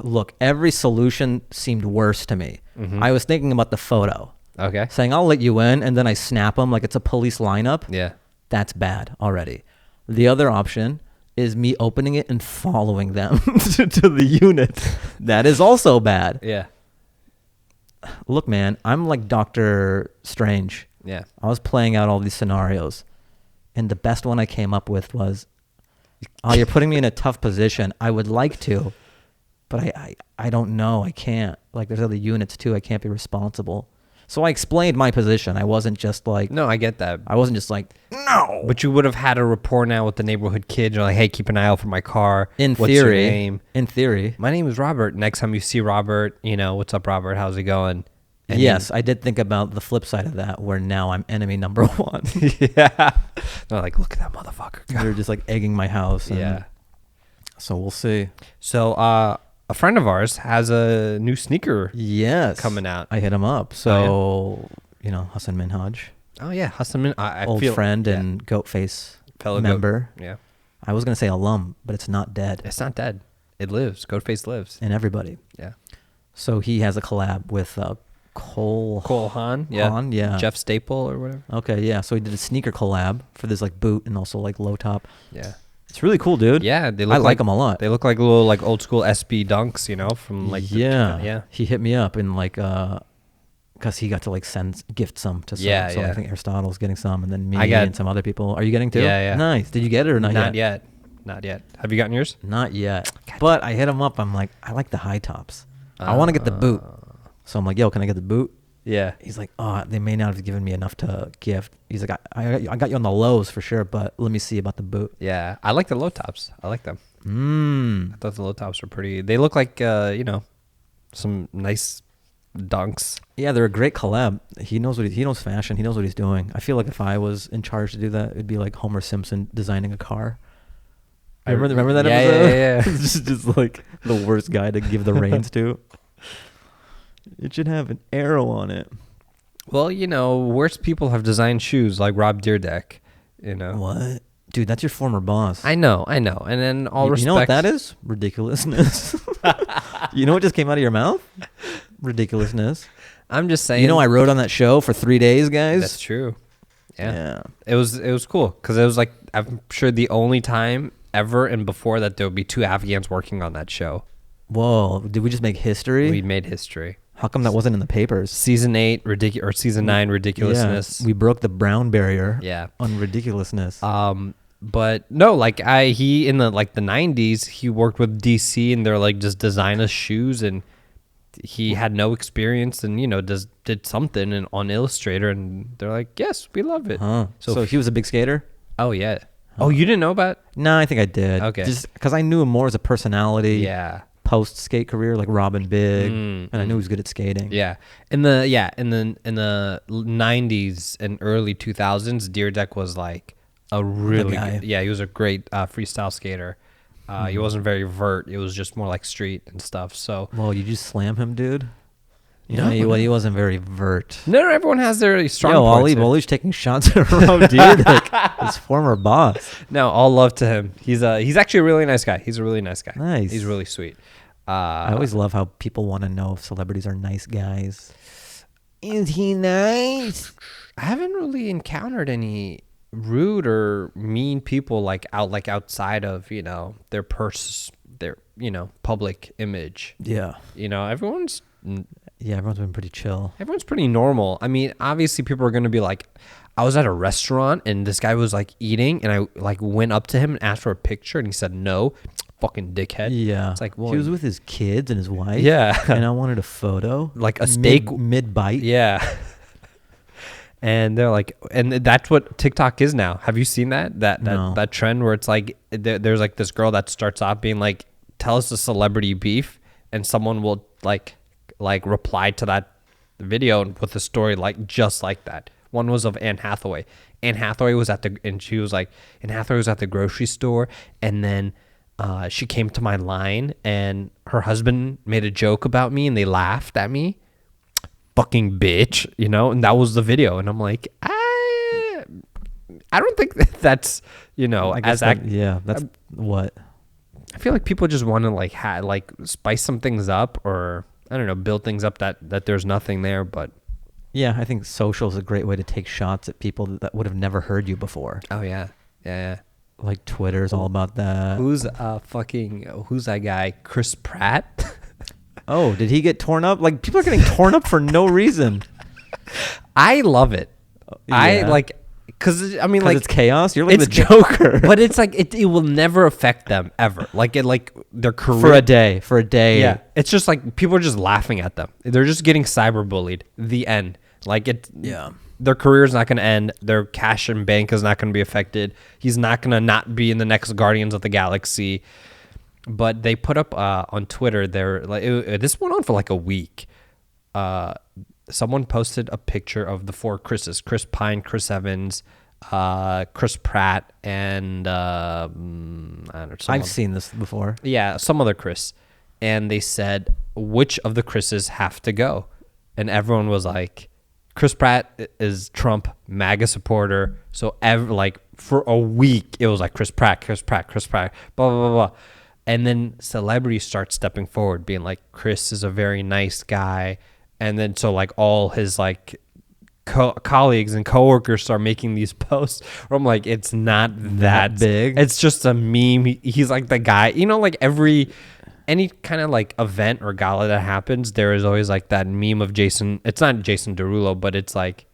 Speaker 1: look, every solution seemed worse to me. I was thinking about the photo.
Speaker 2: Okay.
Speaker 1: Saying, I'll let you in, and then I snap them like it's a police lineup.
Speaker 2: Yeah.
Speaker 1: That's bad already. The other option is me opening it and following them to the unit. That is also bad.
Speaker 2: Yeah.
Speaker 1: Look, man, I'm like Dr. Strange.
Speaker 2: Yeah.
Speaker 1: I was playing out all these scenarios, and the best one I came up with was, oh, you're putting me in a tough position. I would like to, but I don't know. I can't. Like, there's other units, too. I can't be responsible. So I explained my position. I wasn't just like...
Speaker 2: No, I get that.
Speaker 1: I wasn't just like, no.
Speaker 2: But you would have had a rapport now with the neighborhood kid. You're like, hey, keep an eye out for my car.
Speaker 1: In
Speaker 2: What's
Speaker 1: theory.
Speaker 2: your name?
Speaker 1: In theory.
Speaker 2: My name is Robert. Next time you see Robert, what's up, Robert? How's it going? And
Speaker 1: yes, I did think about the flip side of that, where now I'm enemy number one.
Speaker 2: Yeah. They're like, look at that motherfucker.
Speaker 1: They're just like egging my house.
Speaker 2: Yeah.
Speaker 1: So we'll see.
Speaker 2: So a friend of ours has a new sneaker coming out.
Speaker 1: I hit him up. So, Hasan Minhaj.
Speaker 2: Oh, yeah. Hasan Minhaj.
Speaker 1: Old friend and GOATFACE
Speaker 2: fellow
Speaker 1: member.
Speaker 2: Yeah.
Speaker 1: I was going to say alum, but it's not dead.
Speaker 2: It's not dead. It lives. GOATFACE lives.
Speaker 1: In everybody.
Speaker 2: Yeah.
Speaker 1: So he has a collab with Cole
Speaker 2: Haan.
Speaker 1: Haan, yeah.
Speaker 2: Jeff Staple or whatever.
Speaker 1: Okay, yeah. So he did a sneaker collab for this like boot and also like low top.
Speaker 2: Yeah.
Speaker 1: It's really cool, dude.
Speaker 2: Yeah,
Speaker 1: I like them a lot.
Speaker 2: They look like little like old school SB dunks, from like
Speaker 1: yeah. He hit me up and like because he got to like gift some to some.
Speaker 2: Yeah,
Speaker 1: so
Speaker 2: yeah.
Speaker 1: I think Aristotle's getting some, and then me and some other people. Are you getting too?
Speaker 2: Yeah.
Speaker 1: Nice. Did you get it or not yet?
Speaker 2: Not yet. Have you gotten yours?
Speaker 1: Not yet. But I hit him up. I'm like, I like the high tops. I want to get the boot. So I'm like, yo, can I get the boot?
Speaker 2: Yeah.
Speaker 1: He's like, oh, they may not have given me enough to gift. He's like, I got you on the lows for sure, but let me see about the boot.
Speaker 2: Yeah, I like the low tops. I like them. I thought the low tops were pretty. They look like some nice dunks.
Speaker 1: Yeah, they're a great collab. He knows fashion. He knows what he's doing. I feel like if I was in charge to do that, it'd be like Homer Simpson designing a car. Remember that episode?
Speaker 2: Yeah.
Speaker 1: It's just like the worst guy to give the reins to. It should have an arrow on it.
Speaker 2: Well, worse people have designed shoes like Rob Dyrdek.
Speaker 1: What? Dude, that's your former boss.
Speaker 2: I know. And then respect.
Speaker 1: You know what that is? Ridiculousness. You know what just came out of your mouth? Ridiculousness.
Speaker 2: I'm just saying.
Speaker 1: I wrote on that show for 3 days, guys.
Speaker 2: That's true. Yeah. It was cool because it was like, I'm sure the only time ever and before that there would be 2 Afghans working on that show.
Speaker 1: Whoa. Did we just make history?
Speaker 2: We made history.
Speaker 1: How come that wasn't in the papers?
Speaker 2: Season 8 or season 9 ridiculousness.
Speaker 1: Yeah, we broke the brown barrier.
Speaker 2: Yeah.
Speaker 1: On ridiculousness.
Speaker 2: But no, like he in the 90s he worked with DC and they're like just design us shoes and he had no experience and did something on Illustrator, and they're like, yes, we love it.
Speaker 1: Huh. So he was a big skater?
Speaker 2: Oh yeah. Oh, you didn't know about?
Speaker 1: No, I think I did.
Speaker 2: Okay.
Speaker 1: Just because I knew him more as a personality.
Speaker 2: Yeah.
Speaker 1: Post skate career, like Robin Big, and I knew he was good at skating.
Speaker 2: Yeah. In the 90s and early 2000s, Deerdek was like a really
Speaker 1: guy.
Speaker 2: good, he was a great freestyle skater. He wasn't very vert. It was just more like street and stuff. So
Speaker 1: Well, you just slam him, dude.
Speaker 2: No.
Speaker 1: He wasn't very vert.
Speaker 2: no, everyone has their strong
Speaker 1: Yo,
Speaker 2: points.
Speaker 1: Ali's taking shots at Rob Deerdek, his former boss.
Speaker 2: No, all love to him. He's actually a really nice guy. He's a really nice guy.
Speaker 1: Nice.
Speaker 2: He's really sweet.
Speaker 1: I always love how people want to know if celebrities are nice guys. Is he nice?
Speaker 2: I haven't really encountered any rude or mean people like outside of their public image.
Speaker 1: Yeah.
Speaker 2: Everyone's
Speaker 1: Everyone's been pretty chill.
Speaker 2: Everyone's pretty normal. I mean, obviously people are going to be like, I was at a restaurant and this guy was like eating and I like went up to him and asked for a picture and he said no. Fucking dickhead.
Speaker 1: Yeah.
Speaker 2: It's like, well,
Speaker 1: he was with his kids and his wife.
Speaker 2: Yeah.
Speaker 1: And I wanted a photo.
Speaker 2: Like a steak
Speaker 1: mid bite.
Speaker 2: Yeah. And they're like, and that's what TikTok is now. Have you seen that trend where it's like there's like this girl that starts off being like, tell us a celebrity beef, and someone will like reply to that video with a story like just like that. One was of Anne Hathaway. Anne Hathaway was at the grocery store, and then she came to my line and her husband made a joke about me and they laughed at me. Fucking bitch, and that was the video. And I'm like, I don't think that's,
Speaker 1: I guess that's what.
Speaker 2: I feel like people just want to like spice some things up, or I don't know, build things up that there's nothing there. But
Speaker 1: yeah, I think social is a great way to take shots at people that would have never heard you before.
Speaker 2: Oh yeah.
Speaker 1: Like Twitter's all about that.
Speaker 2: Who's that guy? Chris Pratt?
Speaker 1: Oh, did he get torn up? Like, people are getting torn up for no reason.
Speaker 2: I love it.
Speaker 1: Yeah.
Speaker 2: I like, because I mean, like,
Speaker 1: it's chaos. You're like the
Speaker 2: it's
Speaker 1: Joker.
Speaker 2: But it's like it will never affect them ever. Like their career
Speaker 1: for a day.
Speaker 2: Yeah, it's just like people are just laughing at them. They're just getting cyberbullied. The end. Like it.
Speaker 1: Yeah.
Speaker 2: Their career is not going to end. Their cash and bank is not going to be affected. He's not going to not be in the next Guardians of the Galaxy. But they put up on Twitter, this went on for like a week. Someone posted a picture of the four Chris's: Chris Pine, Chris Evans, Chris Pratt, and I don't know.
Speaker 1: I've seen this before.
Speaker 2: Yeah, some other Chris. And they said, which of the Chris's have to go? And everyone was like, Chris Pratt is Trump MAGA supporter. So for a week, it was like Chris Pratt, blah, blah, blah, blah. And then celebrities start stepping forward, being like, Chris is a very nice guy. And then so like all his like colleagues and coworkers start making these posts where I'm like, it's not that
Speaker 1: big.
Speaker 2: It's just a meme. He's like the guy, like any kind of like event or gala that happens, there is always like that meme of Jason. It's not Jason Derulo, but it's like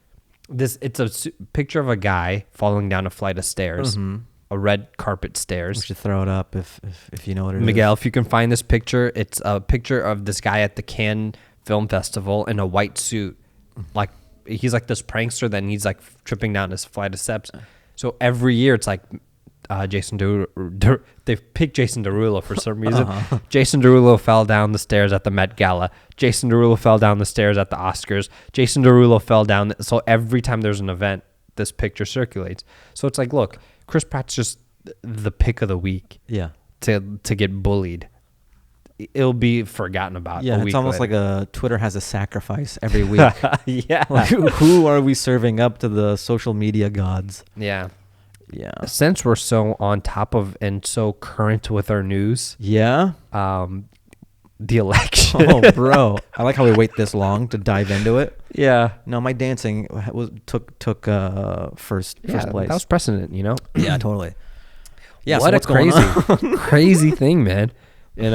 Speaker 2: this. It's a picture of a guy falling down a flight of stairs. Mm-hmm. A red carpet stairs.
Speaker 1: We should throw it up if you know what it is.
Speaker 2: Miguel, if you can find this picture, it's a picture of this guy at the Cannes Film Festival in a white suit. Like he's like this prankster, then he's like tripping down this flight of steps. So every year it's like Jason Derulo. They've picked Jason Derulo for some reason. Uh-huh. Jason Derulo fell down the stairs at the Met Gala. Jason Derulo fell down the stairs at the Oscars. Jason Derulo fell down. So every time there's an event, this picture circulates. So it's like, look, Chris Pratt's just the pick of the week.
Speaker 1: Yeah.
Speaker 2: To get bullied. It'll be forgotten about.
Speaker 1: Yeah, it's almost later. Like a Twitter has a sacrifice every week.
Speaker 2: Yeah.
Speaker 1: Like, who are we serving up to the social media gods?
Speaker 2: Yeah.
Speaker 1: Yeah.
Speaker 2: Since we're so on top of and so current with our news.
Speaker 1: Yeah.
Speaker 2: The election.
Speaker 1: Oh, bro. I like how we wait this long to dive into it.
Speaker 2: Yeah.
Speaker 1: No, my dancing took first place.
Speaker 2: That was precedent,
Speaker 1: Yeah, totally. Yeah,
Speaker 2: what
Speaker 1: so
Speaker 2: a crazy thing, man. I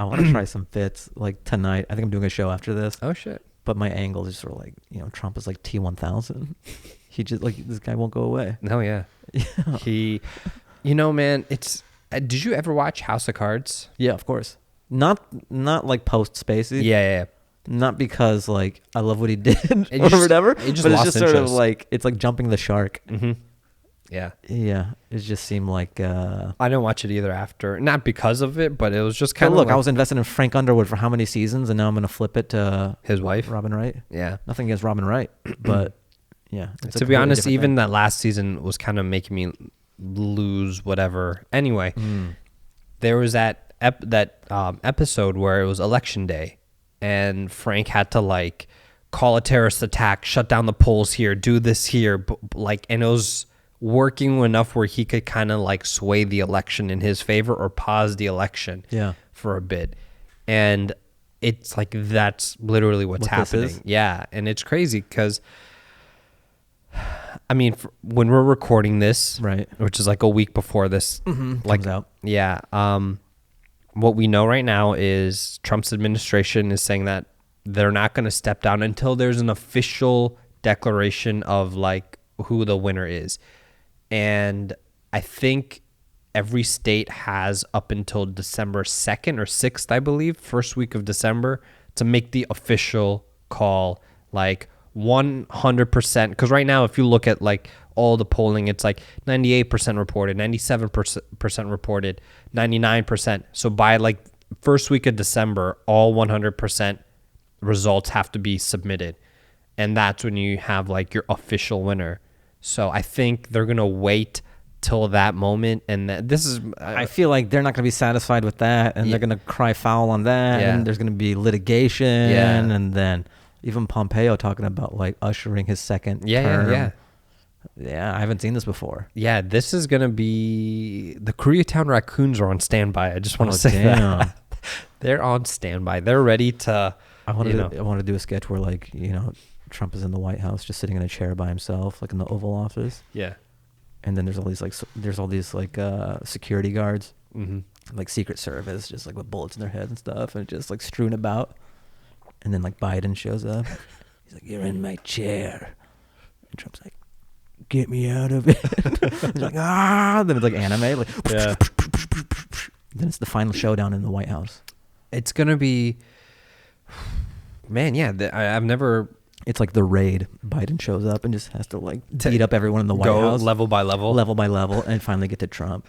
Speaker 1: want to try some fits like tonight. I think I'm doing a show after this.
Speaker 2: Oh shit.
Speaker 1: But my angle is sort of like, Trump is like T1000. He just like, this guy won't go away.
Speaker 2: No, yeah. He, man, it's, did you ever watch House of Cards?
Speaker 1: Yeah, of course. Not like post Spacey.
Speaker 2: Yeah.
Speaker 1: Not because like I love what he did
Speaker 2: It
Speaker 1: or
Speaker 2: just-
Speaker 1: whatever,
Speaker 2: it just
Speaker 1: but it's
Speaker 2: lost
Speaker 1: just sort of
Speaker 2: interest.
Speaker 1: like it's like jumping the shark.
Speaker 2: Mm-hmm. Yeah.
Speaker 1: Yeah, it just seemed like.
Speaker 2: I didn't watch it either after. Not because of it, but it was just
Speaker 1: Kind
Speaker 2: kind
Speaker 1: of
Speaker 2: of
Speaker 1: look. I was invested in Frank Underwood for how many seasons, and now I'm gonna flip it to
Speaker 2: his wife.
Speaker 1: Robin Wright.
Speaker 2: Yeah.
Speaker 1: Nothing against Robin Wright, but yeah. It's a
Speaker 2: To be
Speaker 1: completely
Speaker 2: honest,
Speaker 1: different
Speaker 2: even
Speaker 1: thing.
Speaker 2: that last season was kind of making me lose whatever. Anyway, there was that episode where it was election day, and Frank had to like call a terrorist attack, shut down the polls here, do this here, like, and it was working enough where he could kind of like sway the election in his favor or pause the election for a bit. And it's like that's literally what's
Speaker 1: What this
Speaker 2: happening.
Speaker 1: is?
Speaker 2: Yeah, and it's crazy because I mean, when we're recording this,
Speaker 1: Right.
Speaker 2: which is like a week before this, like
Speaker 1: comes out.
Speaker 2: yeah. What we know right now is Trump's administration is saying that they're not going to step down until there's an official declaration of like who the winner is. And I think every state has up until December 2nd or 6th, I believe, first week of December, to make the official call, like 100%. Because right now, if you look at like all the polling, it's like 98% reported, 97% reported, 99%. So by like first week of December, all 100% results have to be submitted. And that's when you have like your official winner. So I think they're going to wait till that moment. And this is,
Speaker 1: I feel like they're not going to be satisfied with that, and they're going to cry foul on that,
Speaker 2: Yeah.
Speaker 1: and there's going to be litigation, and then even Pompeo talking about like ushering his second term. Yeah, I haven't seen this before.
Speaker 2: Yeah, this is going to be, the Koreatown Raccoons are on standby. I just want to say that. They're on standby. They're ready to,
Speaker 1: I want to do a sketch where like, Trump is in the White House just sitting in a chair by himself, like in the Oval Office.
Speaker 2: Yeah.
Speaker 1: And then there's all these security guards,
Speaker 2: Mm-hmm.
Speaker 1: like Secret Service, just like with bullets in their heads and stuff, and just like strewn about. And then like Biden shows up. He's like, "You're in my chair," and Trump's like, "Get me out of it." He's like, "Ah!" Then it's like anime, like.
Speaker 2: Yeah.
Speaker 1: Then it's the final showdown in the White House.
Speaker 2: It's going to be, man, yeah, I've never
Speaker 1: It's like the raid. Biden shows up and just has to like beat up everyone in the White
Speaker 2: go
Speaker 1: House,
Speaker 2: level by level,
Speaker 1: level by level, and finally get to Trump.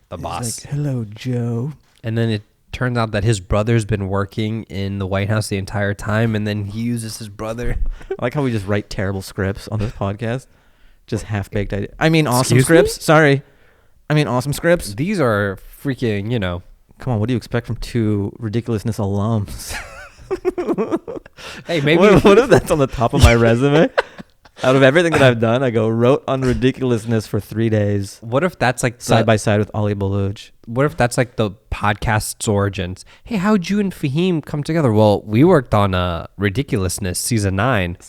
Speaker 2: the
Speaker 1: He's
Speaker 2: boss.
Speaker 1: like, "Hello, Joe."
Speaker 2: And then it turns out that his brother's been working in the White House the entire time, and then he uses his brother.
Speaker 1: I like how we just write terrible scripts on this podcast. Just half-baked ideas. I mean, awesome
Speaker 2: Excuse
Speaker 1: scripts.
Speaker 2: me?
Speaker 1: Sorry. I mean, awesome scripts.
Speaker 2: These are freaking,
Speaker 1: Come on, what do you expect from two ridiculousness alums?
Speaker 2: hey, maybe
Speaker 1: What if that's on the top of my resume? Out of everything that I've done, I wrote on ridiculousness for 3 days,
Speaker 2: what if that's like
Speaker 1: side by side with Ali Baluch.
Speaker 2: what if that's like the podcast's origins? Hey, how'd you and Fahim come together? Well, we worked on Ridiculousness season 9.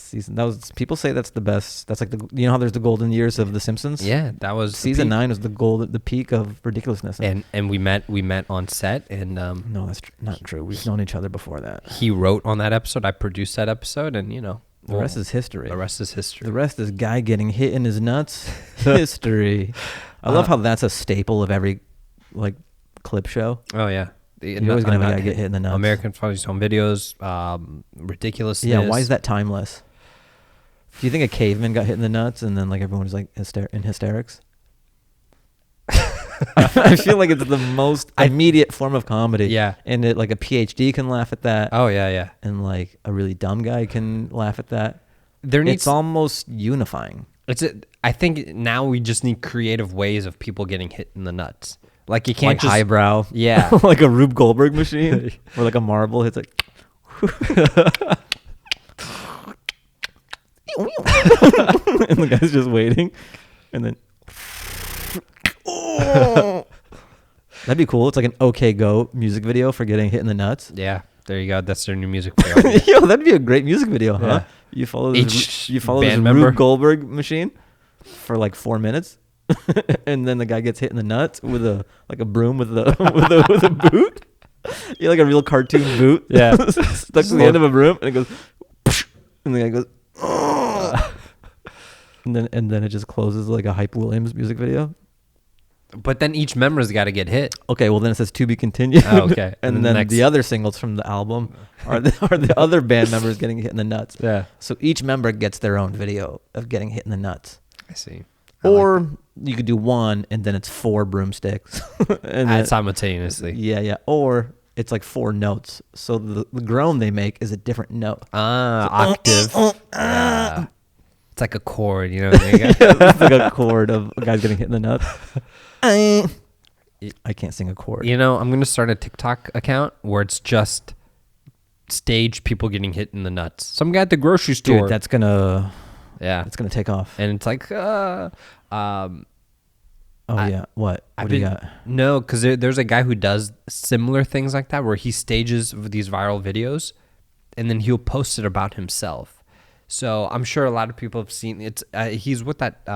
Speaker 1: People say that's the best. That's like how there's the golden years of The Simpsons.
Speaker 2: Yeah, that was
Speaker 1: Season 9 was the peak of ridiculousness.
Speaker 2: and we met on set, and
Speaker 1: No, that's not true. We've known each other before that.
Speaker 2: he wrote on that episode. I produced that episode, and
Speaker 1: The rest is history.
Speaker 2: the rest is history.
Speaker 1: The rest is guy getting hit in his nuts. History. I love how that's a staple of every like clip show.
Speaker 2: Oh yeah,
Speaker 1: You're always gonna have a guy get hit in the nuts.
Speaker 2: American Funniest Home Videos, Ridiculousness.
Speaker 1: Yeah, why is that timeless? Do you think a caveman got hit in the nuts and then like everyone was like in hysterics? I feel like it's the most immediate form of comedy.
Speaker 2: Yeah.
Speaker 1: And like a PhD can laugh at that.
Speaker 2: Oh yeah.
Speaker 1: And like a really dumb guy can laugh at that.
Speaker 2: It's
Speaker 1: It's almost unifying.
Speaker 2: I think now we just need creative ways of people getting hit in the nuts. Like you can't
Speaker 1: Like
Speaker 2: just
Speaker 1: highbrow.
Speaker 2: Yeah.
Speaker 1: Like a Rube Goldberg machine. Or like a marble hits like. And the guy's just waiting. And then. That'd be cool. It's like an OK Go music video for getting hit in the nuts.
Speaker 2: Yeah. There you go. That's their new music video.
Speaker 1: Yo, that'd be a great music video, huh?
Speaker 2: Yeah.
Speaker 1: You follow
Speaker 2: Each
Speaker 1: this
Speaker 2: band member.
Speaker 1: Rube Goldberg machine for like 4 minutes, and then the guy gets hit in the nuts with a broom with a boot. Yeah, like a real cartoon boot.
Speaker 2: Yeah.
Speaker 1: Stuck to the end of a broom, and it goes, and the guy goes, oh. and then it just closes like a Hype Williams music video.
Speaker 2: But then each member's got to get hit.
Speaker 1: Okay, well then it says to be continued.
Speaker 2: Oh, okay.
Speaker 1: And then the other singles from the album are the other band members getting hit in the nuts.
Speaker 2: Yeah.
Speaker 1: So each member gets their own video of getting hit in the nuts.
Speaker 2: I see.
Speaker 1: Or you could do one and then it's 4 broomsticks. and
Speaker 2: simultaneously.
Speaker 1: Yeah. Or it's like 4 notes. So the groan they make is a different note.
Speaker 2: Octave. Yeah. It's like a chord, you know.
Speaker 1: It's like a chord of a guy's getting hit in the nuts. I can't sing a chord.
Speaker 2: You know, I'm going to start a TikTok account where it's just staged people getting hit in the nuts. Some guy at the grocery store.
Speaker 1: Dude, that's gonna take off.
Speaker 2: And it's like,
Speaker 1: What? What do you got?
Speaker 2: No, because there's a guy who does similar things like that where he stages these viral videos and then he'll post it about himself. So I'm sure a lot of people have seen it. He's with that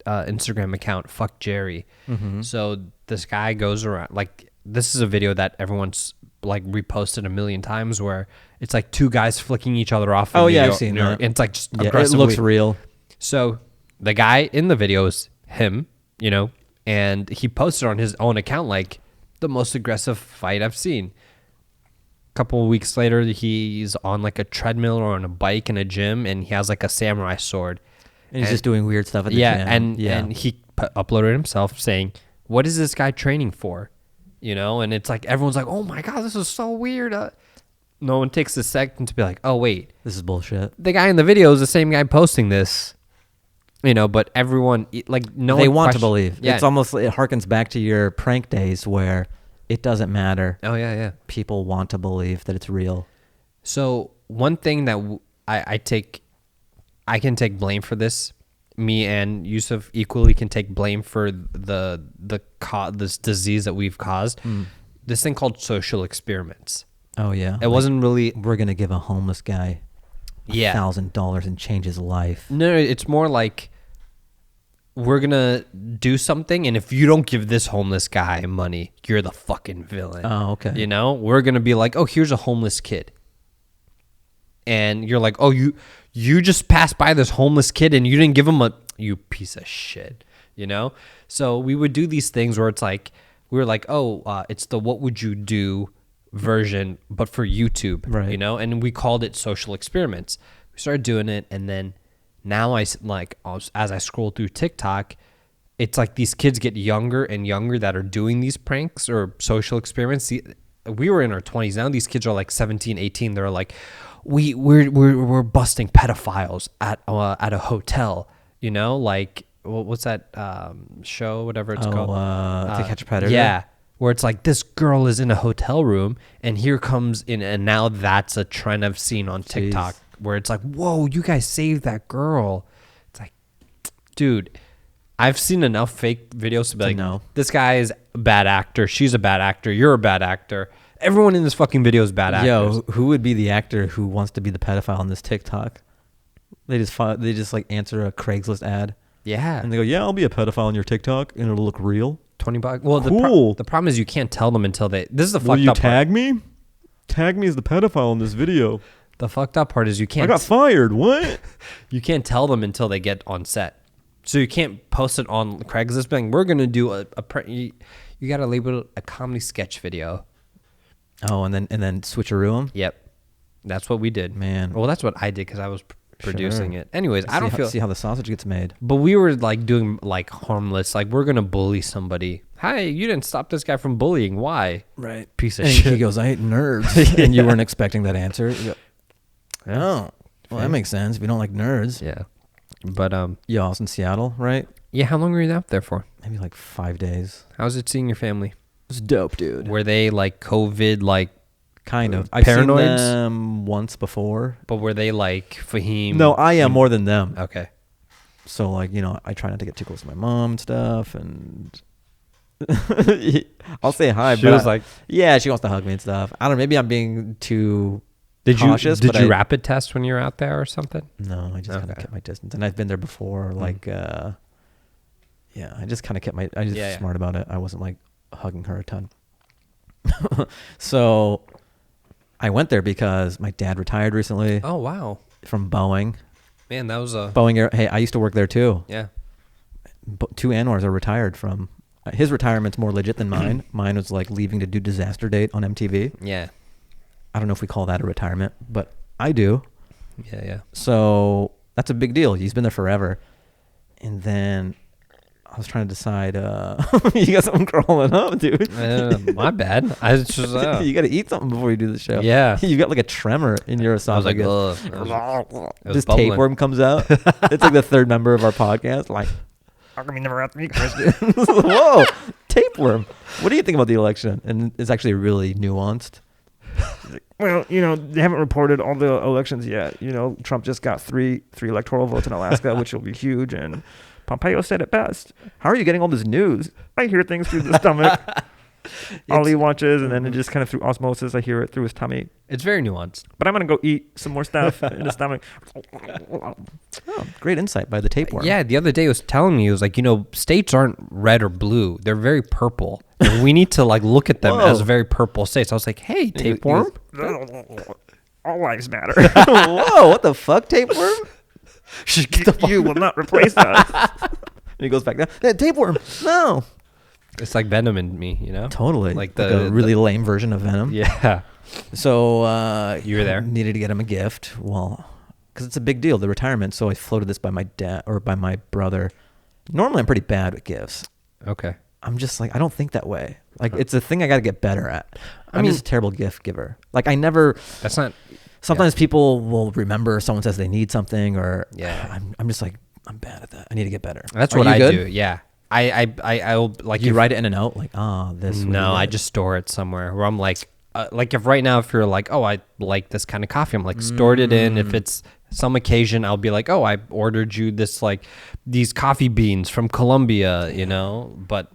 Speaker 2: Instagram account, Fuck Jerry. Mm-hmm. So this guy goes around, like, this is a video that everyone's like reposted a million times where it's like 2 guys flicking each other off.
Speaker 1: I've seen that.
Speaker 2: It's like just
Speaker 1: It looks real.
Speaker 2: So the guy in the video is him, you know, and he posted on his own account like the most aggressive fight I've seen. A couple of weeks later, he's on like a treadmill or on a bike in a gym, and he has like a samurai sword.
Speaker 1: And he's just doing weird stuff at the gym.
Speaker 2: And he uploaded himself saying, "What is this guy training for?" You know, and it's like everyone's like, "Oh my god, this is so weird." No one takes a second to be like, "Oh wait,
Speaker 1: this is bullshit."
Speaker 2: The guy in the video is the same guy posting this. You know, but everyone like no.
Speaker 1: They want to believe.
Speaker 2: Yeah.
Speaker 1: It's almost, it harkens back to your prank days where it doesn't matter.
Speaker 2: Oh yeah.
Speaker 1: People want to believe that it's real.
Speaker 2: So one thing that I can take blame for this. Me and Yusuf equally can take blame for this disease that we've caused. This thing called social experiments.
Speaker 1: Oh yeah.
Speaker 2: It wasn't really.
Speaker 1: We're gonna give a homeless guy $1,000 and change his life.
Speaker 2: No, it's more like we're gonna do something, and if you don't give this homeless guy money, you're the fucking villain.
Speaker 1: Oh, okay.
Speaker 2: You know, we're gonna be like, oh, here's a homeless kid, and you're like, oh, you just passed by this homeless kid and you didn't give him you piece of shit, you know? So we would do these things where it's like, we were like, oh, it's the what would you do version, but for YouTube,
Speaker 1: right?
Speaker 2: You know? And we called it social experiments. We started doing it, and then now as I scroll through TikTok, it's like these kids get younger and younger that are doing these pranks or social experiments. We were in our 20s. Now these kids are like 17, 18. They're like, we're busting pedophiles at a hotel, you know, like what's that show, whatever it's called,
Speaker 1: To Catch a Predator.
Speaker 2: Yeah, where it's like this girl is in a hotel room and here comes in, and now that's a trend I've seen on TikTok. Jeez. Where it's like, whoa, you guys saved that girl. It's like, dude, I've seen enough fake videos to be like, no, this guy is a bad actor, she's a bad actor, you're a bad actor. Everyone in this fucking video is bad actors.
Speaker 1: Yo, who would be the actor who wants to be the pedophile on this TikTok? They just like answer a Craigslist ad.
Speaker 2: Yeah.
Speaker 1: And they go, yeah, I'll be a pedophile on your TikTok and it'll look real.
Speaker 2: $20. Well,
Speaker 1: cool.
Speaker 2: The problem is you can't tell them until they... This is the fucked up part.
Speaker 1: Will you tag me? Tag me as the pedophile in this video.
Speaker 2: The fucked up part is you can't...
Speaker 1: I got fired. What?
Speaker 2: You can't tell them until they get on set. So you can't post it on Craigslist being, we're going to do you got to label it a comedy sketch video.
Speaker 1: Oh, and then switcheroo them?
Speaker 2: Yep. That's what we did.
Speaker 1: Man.
Speaker 2: Well, that's what I did because I was producing it. Anyways, I don't
Speaker 1: see how the sausage gets made.
Speaker 2: But we were like doing like harmless, like we're going to bully somebody. Hi, you didn't stop this guy from bullying. Why?
Speaker 1: Right.
Speaker 2: Piece of
Speaker 1: and
Speaker 2: shit.
Speaker 1: He goes, I hate nerds. And you weren't expecting that answer. You go, oh, well, that makes sense if you don't like nerds.
Speaker 2: Yeah. But,
Speaker 1: you also in Seattle, right?
Speaker 2: Yeah, how long were you out there for?
Speaker 1: Maybe like 5 days.
Speaker 2: How's it seeing your family?
Speaker 1: It's dope, dude.
Speaker 2: Were they like COVID, like
Speaker 1: kind of? I've
Speaker 2: paranoids?
Speaker 1: seen them once before.
Speaker 2: But were they like Fahim?
Speaker 1: No, I am more than them.
Speaker 2: Okay.
Speaker 1: So like, you know, I try not to get too close to my mom and stuff, and I'll say hi.
Speaker 2: She was like,
Speaker 1: yeah, she wants to hug me and stuff. I don't know. Maybe I'm being too cautious.
Speaker 2: Did you rapid test when you were out there or something?
Speaker 1: No, I just kind of kept my distance, and I've been there before. Like, yeah, I just kind of kept I just smart about it. I wasn't like hugging her a ton. So I went there because my dad retired recently.
Speaker 2: Oh, wow.
Speaker 1: From Boeing.
Speaker 2: Man, that was a...
Speaker 1: Boeing Air. Hey, I used to work there too.
Speaker 2: Yeah.
Speaker 1: 2 Anwars are retired from His retirement's more legit than mine. Mine was like leaving to do Disaster Date on MTV.
Speaker 2: Yeah.
Speaker 1: I don't know if we call that a retirement, but I do.
Speaker 2: Yeah.
Speaker 1: So that's a big deal. He's been there forever. And then I was trying to decide, you got something crawling up, dude.
Speaker 2: My bad. I was just,
Speaker 1: you got to eat something before you do the show.
Speaker 2: Yeah.
Speaker 1: You got like a tremor in your esophagus.
Speaker 2: I was like,
Speaker 1: This tapeworm comes out. It's like the third member of our podcast. Like, how come you never asked me questions? Whoa, tapeworm. What do you think about the election? And it's actually really nuanced. Well, they haven't reported all the elections yet. Trump just got three electoral votes in Alaska, which will be huge. And Pompeo said it best. How are you getting all this news? I hear things through the stomach. All he watches, and then it just kind of through osmosis, I hear it through his tummy.
Speaker 2: It's very nuanced.
Speaker 1: But I'm going to go eat some more stuff in his stomach. Oh, great insight by the tapeworm.
Speaker 2: Yeah, the other day he was telling me, he was like, states aren't red or blue. They're very purple. And we need to like look at them as very purple states. I was like, hey, tapeworm.
Speaker 1: All lives matter. Whoa, what the fuck, tapeworm? You will not replace us. And he goes back down. Hey, tapeworm, no.
Speaker 2: It's like Venom in me,
Speaker 1: Totally.
Speaker 2: Like
Speaker 1: a really lame version of Venom.
Speaker 2: Yeah.
Speaker 1: So
Speaker 2: you were there.
Speaker 1: Needed to get him a gift. Well, because it's a big deal, the retirement. So I floated this by my dad or by my brother. Normally I'm pretty bad with gifts.
Speaker 2: Okay.
Speaker 1: I'm just like, I don't think that way. Like it's a thing I got to get better at. I'm just a terrible gift giver. Like I never.
Speaker 2: That's not.
Speaker 1: Sometimes people will remember someone says they need something, or I'm just like, I'm bad at that. I need to get better.
Speaker 2: That's what I do. Yeah. I'll like
Speaker 1: you write it in a note like this.
Speaker 2: No, I just store it somewhere where I'm like if right now, if you're like, oh, I like this kind of coffee, I'm like stored it in. If it's some occasion, I'll be like, oh, I ordered you this like these coffee beans from Colombia, but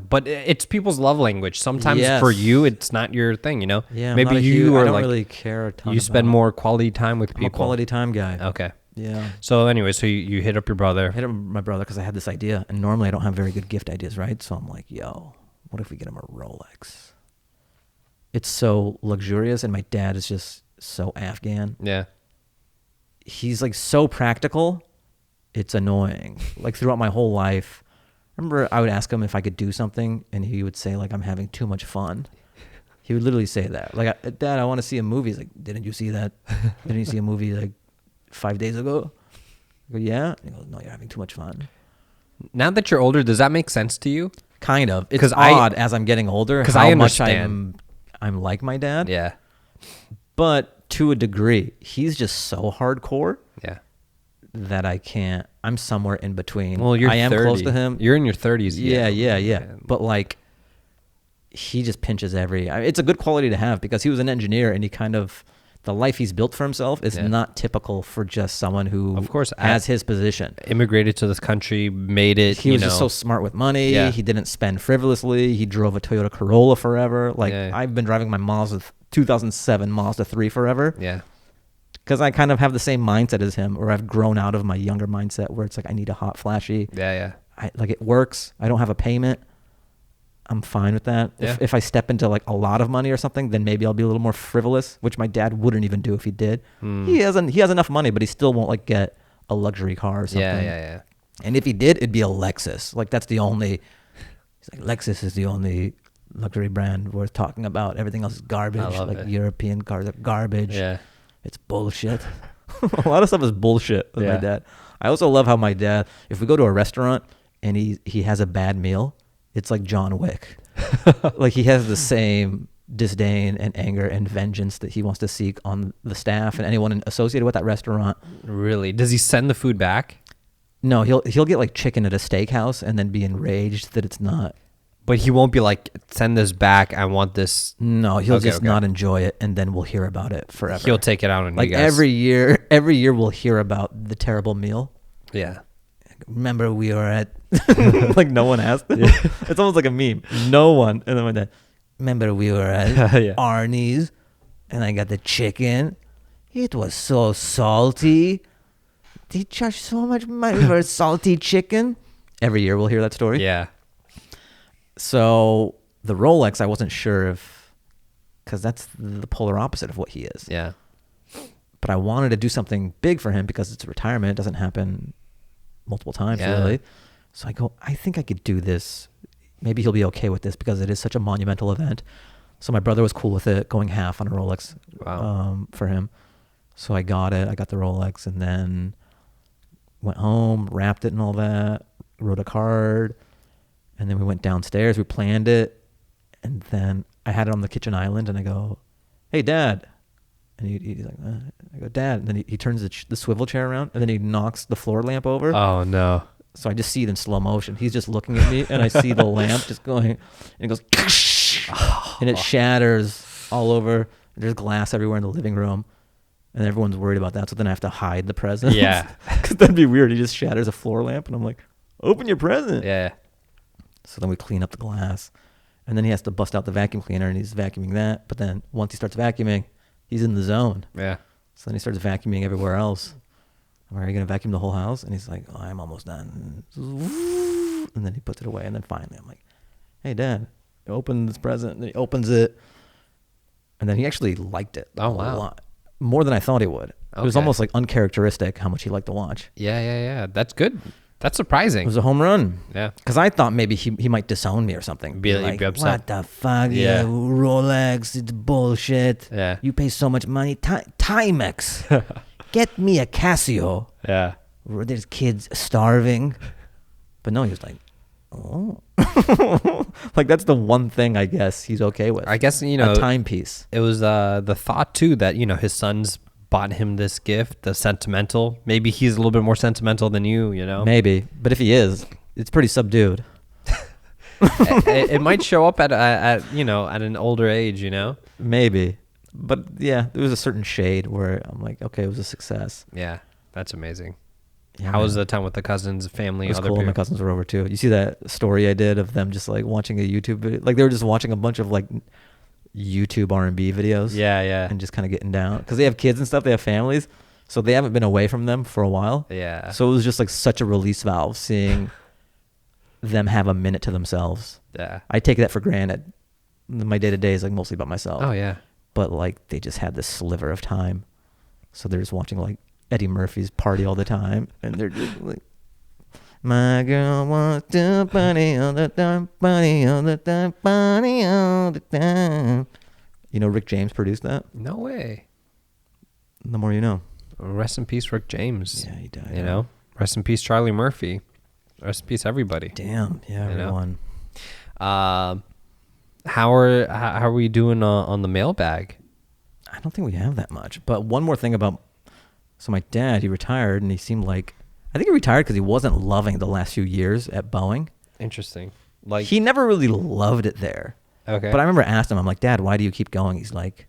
Speaker 2: but it's people's love language. Sometimes for you, it's not your thing,
Speaker 1: Yeah,
Speaker 2: maybe you
Speaker 1: I
Speaker 2: are
Speaker 1: don't
Speaker 2: like
Speaker 1: really care a ton.
Speaker 2: You spend more quality time with people.
Speaker 1: I'm a quality time guy.
Speaker 2: Okay.
Speaker 1: Yeah.
Speaker 2: So anyway, so you hit up your brother.
Speaker 1: Hit up my brother because I had this idea, and normally I don't have very good gift ideas, right? So I'm like, yo, what if we get him a Rolex? It's so luxurious, and my dad is just so Afghan.
Speaker 2: Yeah.
Speaker 1: He's like so practical. It's annoying. Like throughout my whole life, I remember I would ask him if I could do something, and he would say like, I'm having too much fun. He would literally say that. Like, Dad, I want to see a movie. He's like, didn't you see that? Didn't you see a movie like 5 days ago? I go, yeah. And he goes, no, you're having too much fun.
Speaker 2: Now that you're older, does that make sense to you?
Speaker 1: Kind of. It's odd as I'm getting older
Speaker 2: because
Speaker 1: how
Speaker 2: I understand.
Speaker 1: much I'm like my dad.
Speaker 2: Yeah.
Speaker 1: But to a degree, he's just so hardcore.
Speaker 2: Yeah.
Speaker 1: That I can't. I'm somewhere in between.
Speaker 2: Well, I
Speaker 1: am
Speaker 2: 30.
Speaker 1: close to him.
Speaker 2: You're in your 30s.
Speaker 1: Yeah. But like, he just pinches it's a good quality to have because he was an engineer and he kind of, the life he's built for himself is not typical for just someone who,
Speaker 2: of course,
Speaker 1: has his position.
Speaker 2: Immigrated to this country, made it.
Speaker 1: He was just so smart with money. Yeah. He didn't spend frivolously. He drove a Toyota Corolla forever. Like I've been driving my 2007 Mazda 3 forever.
Speaker 2: Yeah.
Speaker 1: Because I kind of have the same mindset as him, or I've grown out of my younger mindset where it's like I need a hot, flashy.
Speaker 2: Yeah.
Speaker 1: Like it works. I don't have a payment. I'm fine with that.
Speaker 2: Yeah.
Speaker 1: If I step into like a lot of money or something, then maybe I'll be a little more frivolous, which my dad wouldn't even do if he did. He has enough money, but he still won't like get a luxury car or something.
Speaker 2: Yeah.
Speaker 1: And if he did, it'd be a Lexus. Like that's the only. He's like, Lexus is the only luxury brand worth talking about. Everything else is garbage.
Speaker 2: I love it.
Speaker 1: European cars are garbage.
Speaker 2: Yeah.
Speaker 1: It's bullshit. A lot of stuff is bullshit with my dad. I also love how my dad, if we go to a restaurant and he has a bad meal, it's like John Wick. Like he has the same disdain and anger and vengeance that he wants to seek on the staff and anyone associated with that restaurant.
Speaker 2: Really? Does he send the food back?
Speaker 1: No, he'll get like chicken at a steakhouse and then be enraged that it's not.
Speaker 2: But he won't be like, send this back. I want this.
Speaker 1: No, he'll just not enjoy it, and then we'll hear about it forever.
Speaker 2: He'll take it out on
Speaker 1: like
Speaker 2: you guys.
Speaker 1: every year we'll hear about the terrible meal.
Speaker 2: Yeah.
Speaker 1: Remember we were at like no one asked him. It's almost like a meme. No one. And then my dad, remember we were at Arnie's and I got the chicken. It was so salty. They charge so much money for a salty chicken. Every year we'll hear that story.
Speaker 2: Yeah.
Speaker 1: So the Rolex, I wasn't sure if, because that's the polar opposite of what he is.
Speaker 2: Yeah.
Speaker 1: But I wanted to do something big for him because it's retirement. It doesn't happen multiple times really. So I go, I think I could do this. Maybe he'll be okay with this because it is such a monumental event. So my brother was cool with it, going half on a Rolex for him. So I got it. I got the Rolex and then went home, wrapped it and all that, wrote a card. And then we went downstairs. We planned it. And then I had it on the kitchen island and I go, hey, Dad. And he's like, I go, Dad. And then he turns the swivel chair around and then he knocks the floor lamp over.
Speaker 2: Oh, no.
Speaker 1: So I just see it in slow motion. He's just looking at me and I see the lamp just going and it goes and it shatters all over. There's glass everywhere in the living room and everyone's worried about that. So then I have to hide the present.
Speaker 2: Yeah.
Speaker 1: Because that'd be weird. He just shatters a floor lamp and I'm like, open your present.
Speaker 2: Yeah.
Speaker 1: So then we clean up the glass and then he has to bust out the vacuum cleaner and he's vacuuming that. But then once he starts vacuuming, he's in the zone.
Speaker 2: Yeah.
Speaker 1: So then he starts vacuuming everywhere else. Are you going to vacuum the whole house? And he's like, oh, I'm almost done. And then he puts it away. And then finally I'm like, hey, Dad, open this present. And he opens it. And then he actually liked it a lot. More than I thought he would. Okay. It was almost like uncharacteristic how much he liked to watch.
Speaker 2: Yeah. That's good. That's surprising.
Speaker 1: It was a home run.
Speaker 2: Yeah.
Speaker 1: Because I thought maybe he might disown me or something.
Speaker 2: Be upset.
Speaker 1: What the fuck? Yeah. Rolex, it's bullshit.
Speaker 2: Yeah.
Speaker 1: You pay so much money. Timex. Get me a Casio.
Speaker 2: Yeah.
Speaker 1: There's kids starving. But no, he was like, oh. Like that's the one thing I guess he's okay with.
Speaker 2: I guess, a
Speaker 1: timepiece.
Speaker 2: It was the thought too that, his sons bought him this gift, the sentimental. Maybe he's a little bit more sentimental than you,
Speaker 1: Maybe. But if he is, it's pretty subdued.
Speaker 2: it might show up at an older age,
Speaker 1: Maybe. But yeah, there was a certain shade where I'm like, okay, it was a success.
Speaker 2: Yeah, that's amazing.
Speaker 1: Yeah,
Speaker 2: How was the time with the cousins, family?
Speaker 1: It was cool. My cousins were over too. You see that story I did of them just like watching a YouTube video? Like they were just watching a bunch of like YouTube R&B videos.
Speaker 2: Yeah.
Speaker 1: And just kind of getting down. Because they have kids and stuff. They have families. So they haven't been away from them for a while.
Speaker 2: Yeah.
Speaker 1: So it was just like such a release valve seeing them have a minute to themselves.
Speaker 2: Yeah.
Speaker 1: I take that for granted. My day-to-day is like mostly about myself.
Speaker 2: Oh, yeah.
Speaker 1: But like they just had this sliver of time. So they're just watching like Eddie Murphy's Party all the time. And they're just like, my girl wants to party all the time, party all the time, party all the time. Rick James produced that?
Speaker 2: No way.
Speaker 1: The more you know.
Speaker 2: Rest in peace, Rick James.
Speaker 1: Yeah, he died.
Speaker 2: Rest in peace, Charlie Murphy. Rest in peace, everybody.
Speaker 1: Damn. Yeah, everyone.
Speaker 2: How are we doing on the mailbag?
Speaker 1: I don't think we have that much. But one more thing about... So my dad, he retired, and he seemed like... I think he retired because he wasn't loving the last few years at Boeing.
Speaker 2: Interesting. Like
Speaker 1: he never really loved it there.
Speaker 2: Okay.
Speaker 1: But I remember asking him, I'm like, Dad, why do you keep going? He's like,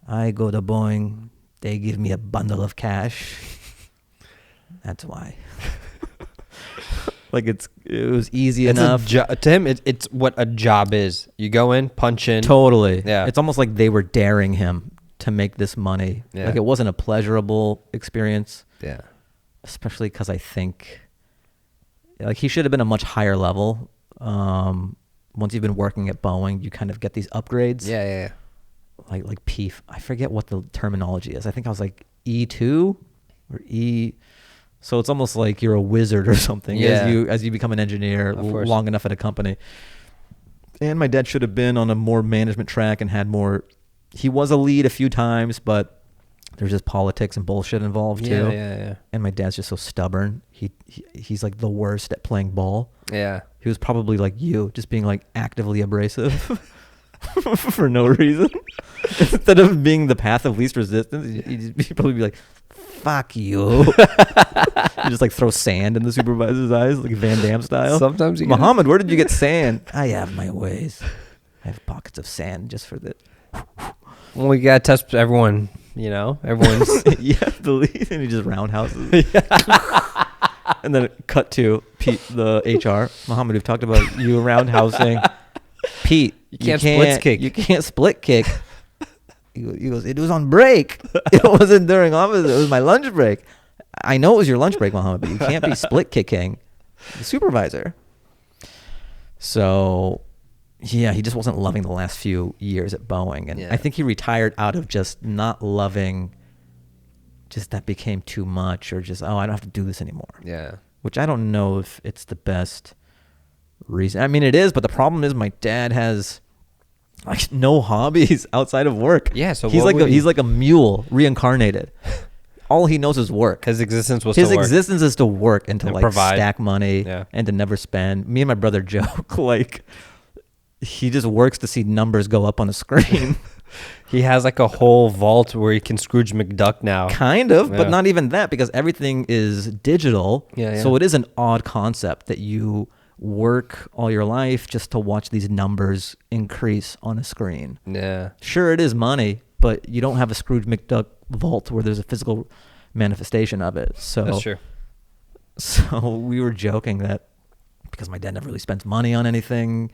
Speaker 1: I go to Boeing. They give me a bundle of cash. That's why. Like it was easy enough.
Speaker 2: To him, it's what a job is. You go in, punch in.
Speaker 1: Totally.
Speaker 2: Yeah.
Speaker 1: It's almost like they were daring him to make this money.
Speaker 2: Yeah.
Speaker 1: Like it wasn't a pleasurable experience.
Speaker 2: Yeah.
Speaker 1: Especially because I think like he should have been a much higher level. Once you've been working at Boeing, you kind of get these upgrades.
Speaker 2: Yeah.
Speaker 1: Like P. I forget what the terminology is. I think I was like E2 or E. So it's almost like you're a wizard or something as you become an engineer long enough at a company. And my dad should have been on a more management track and had more. He was a lead a few times, but there's just politics and bullshit involved too.
Speaker 2: Yeah.
Speaker 1: And my dad's just so stubborn. He's like the worst at playing ball.
Speaker 2: Yeah.
Speaker 1: He was probably like you, just being like actively abrasive for no reason. Instead of being the path of least resistance, he'd probably be like, fuck you. You just like throw sand in the supervisor's eyes, like Van Damme style.
Speaker 2: Sometimes you
Speaker 1: Muhammad, where did you get sand? I have my ways. I have pockets of sand just for that.
Speaker 2: Well, we gotta test everyone. Everyone's.
Speaker 1: You have to leave, and he just roundhouses. And then cut to Pete, the HR. Muhammad, we've talked about you roundhousing. Pete, you can't split kick. You can't split kick. He goes, it was on break. It wasn't during office. It was my lunch break. I know it was your lunch break, Muhammad, but you can't be split kicking the supervisor. So, yeah, he just wasn't loving the last few years at Boeing. And I think he retired out of just not loving, just that became too much or just, I don't have to do this anymore.
Speaker 2: Yeah.
Speaker 1: which I don't know if it's the best reason. I mean, it is, but the problem is my dad has like no hobbies outside of work.
Speaker 2: Yeah, so
Speaker 1: he's like a mule reincarnated. All he knows is work.
Speaker 2: His existence was
Speaker 1: His
Speaker 2: to work.
Speaker 1: existence is to work and to like
Speaker 2: provide.
Speaker 1: stack money and to never spend. Me and my brother joke like he just works to see numbers go up on the screen.
Speaker 2: He has like a whole vault where he can Scrooge McDuck now.
Speaker 1: Kind of, but not even that, because everything is digital.
Speaker 2: Yeah.
Speaker 1: So it is an odd concept that you work all your life just to watch these numbers increase on a screen.
Speaker 2: Yeah.
Speaker 1: Sure, it is money, but you don't have a Scrooge McDuck vault where there's a physical manifestation of it. So
Speaker 2: That's true.
Speaker 1: So we were joking that because my dad never really spends money on anything,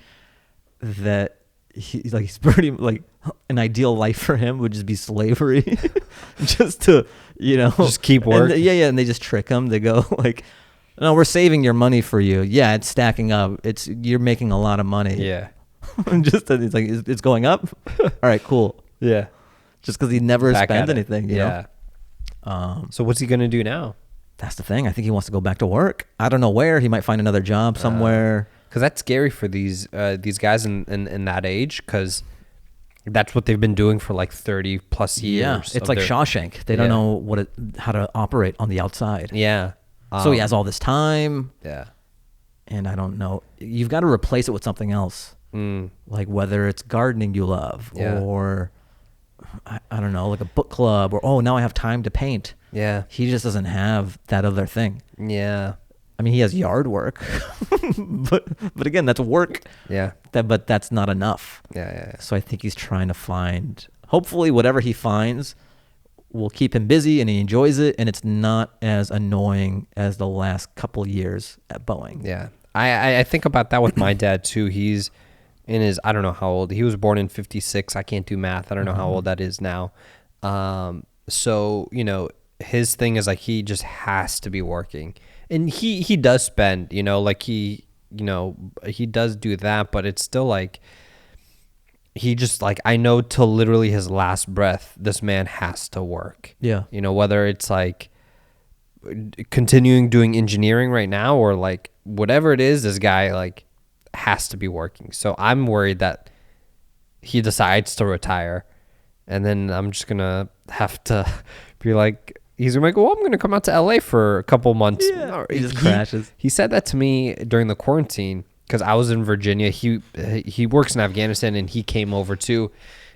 Speaker 1: that he's pretty like an ideal life for him would just be slavery, just to
Speaker 2: just keep work.
Speaker 1: And they just trick him. They go like, no, we're saving your money for you. Yeah, it's stacking up. You're making a lot of money.
Speaker 2: Yeah.
Speaker 1: Just that it's like it's going up. All right, cool.
Speaker 2: Yeah.
Speaker 1: Just because he never
Speaker 2: Back
Speaker 1: spends
Speaker 2: at it.
Speaker 1: anything. You know?
Speaker 2: So what's he gonna do now?
Speaker 1: That's the thing. I think he wants to go back to work. I don't know where. He might find another job somewhere.
Speaker 2: Because that's scary for these guys in that age, because that's what they've been doing for like 30 plus years.
Speaker 1: Yeah, it's like Shawshank. They don't know how to operate on the outside.
Speaker 2: Yeah.
Speaker 1: So he has all this time.
Speaker 2: Yeah.
Speaker 1: And I don't know. You've got to replace it with something else. Like whether it's gardening you love or I don't know, like a book club, or now I have time to paint.
Speaker 2: Yeah.
Speaker 1: He just doesn't have that other thing.
Speaker 2: Yeah.
Speaker 1: I mean, he has yard work, but again, that's work.
Speaker 2: Yeah.
Speaker 1: But that's not enough.
Speaker 2: Yeah.
Speaker 1: So I think he's trying to find, hopefully whatever he finds will keep him busy and he enjoys it, and it's not as annoying as the last couple years at Boeing.
Speaker 2: Yeah. I think about that with my dad too. He's in his, I don't know how old. He was born in 56. I can't do math. I don't know how old that is now. So, his thing is like he just has to be working. And he does spend, like he does do that, but it's still like he just like, I know till literally his last breath, this man has to work.
Speaker 1: Yeah.
Speaker 2: Whether it's like continuing doing engineering right now or like whatever it is, this guy like has to be working. So I'm worried that he decides to retire, and then I'm just gonna have to be like, he's gonna be like, well, I'm gonna come out to LA for a couple months.
Speaker 1: Yeah, he just crashes.
Speaker 2: He said that to me during the quarantine because I was in Virginia. He works in Afghanistan, and he came over too,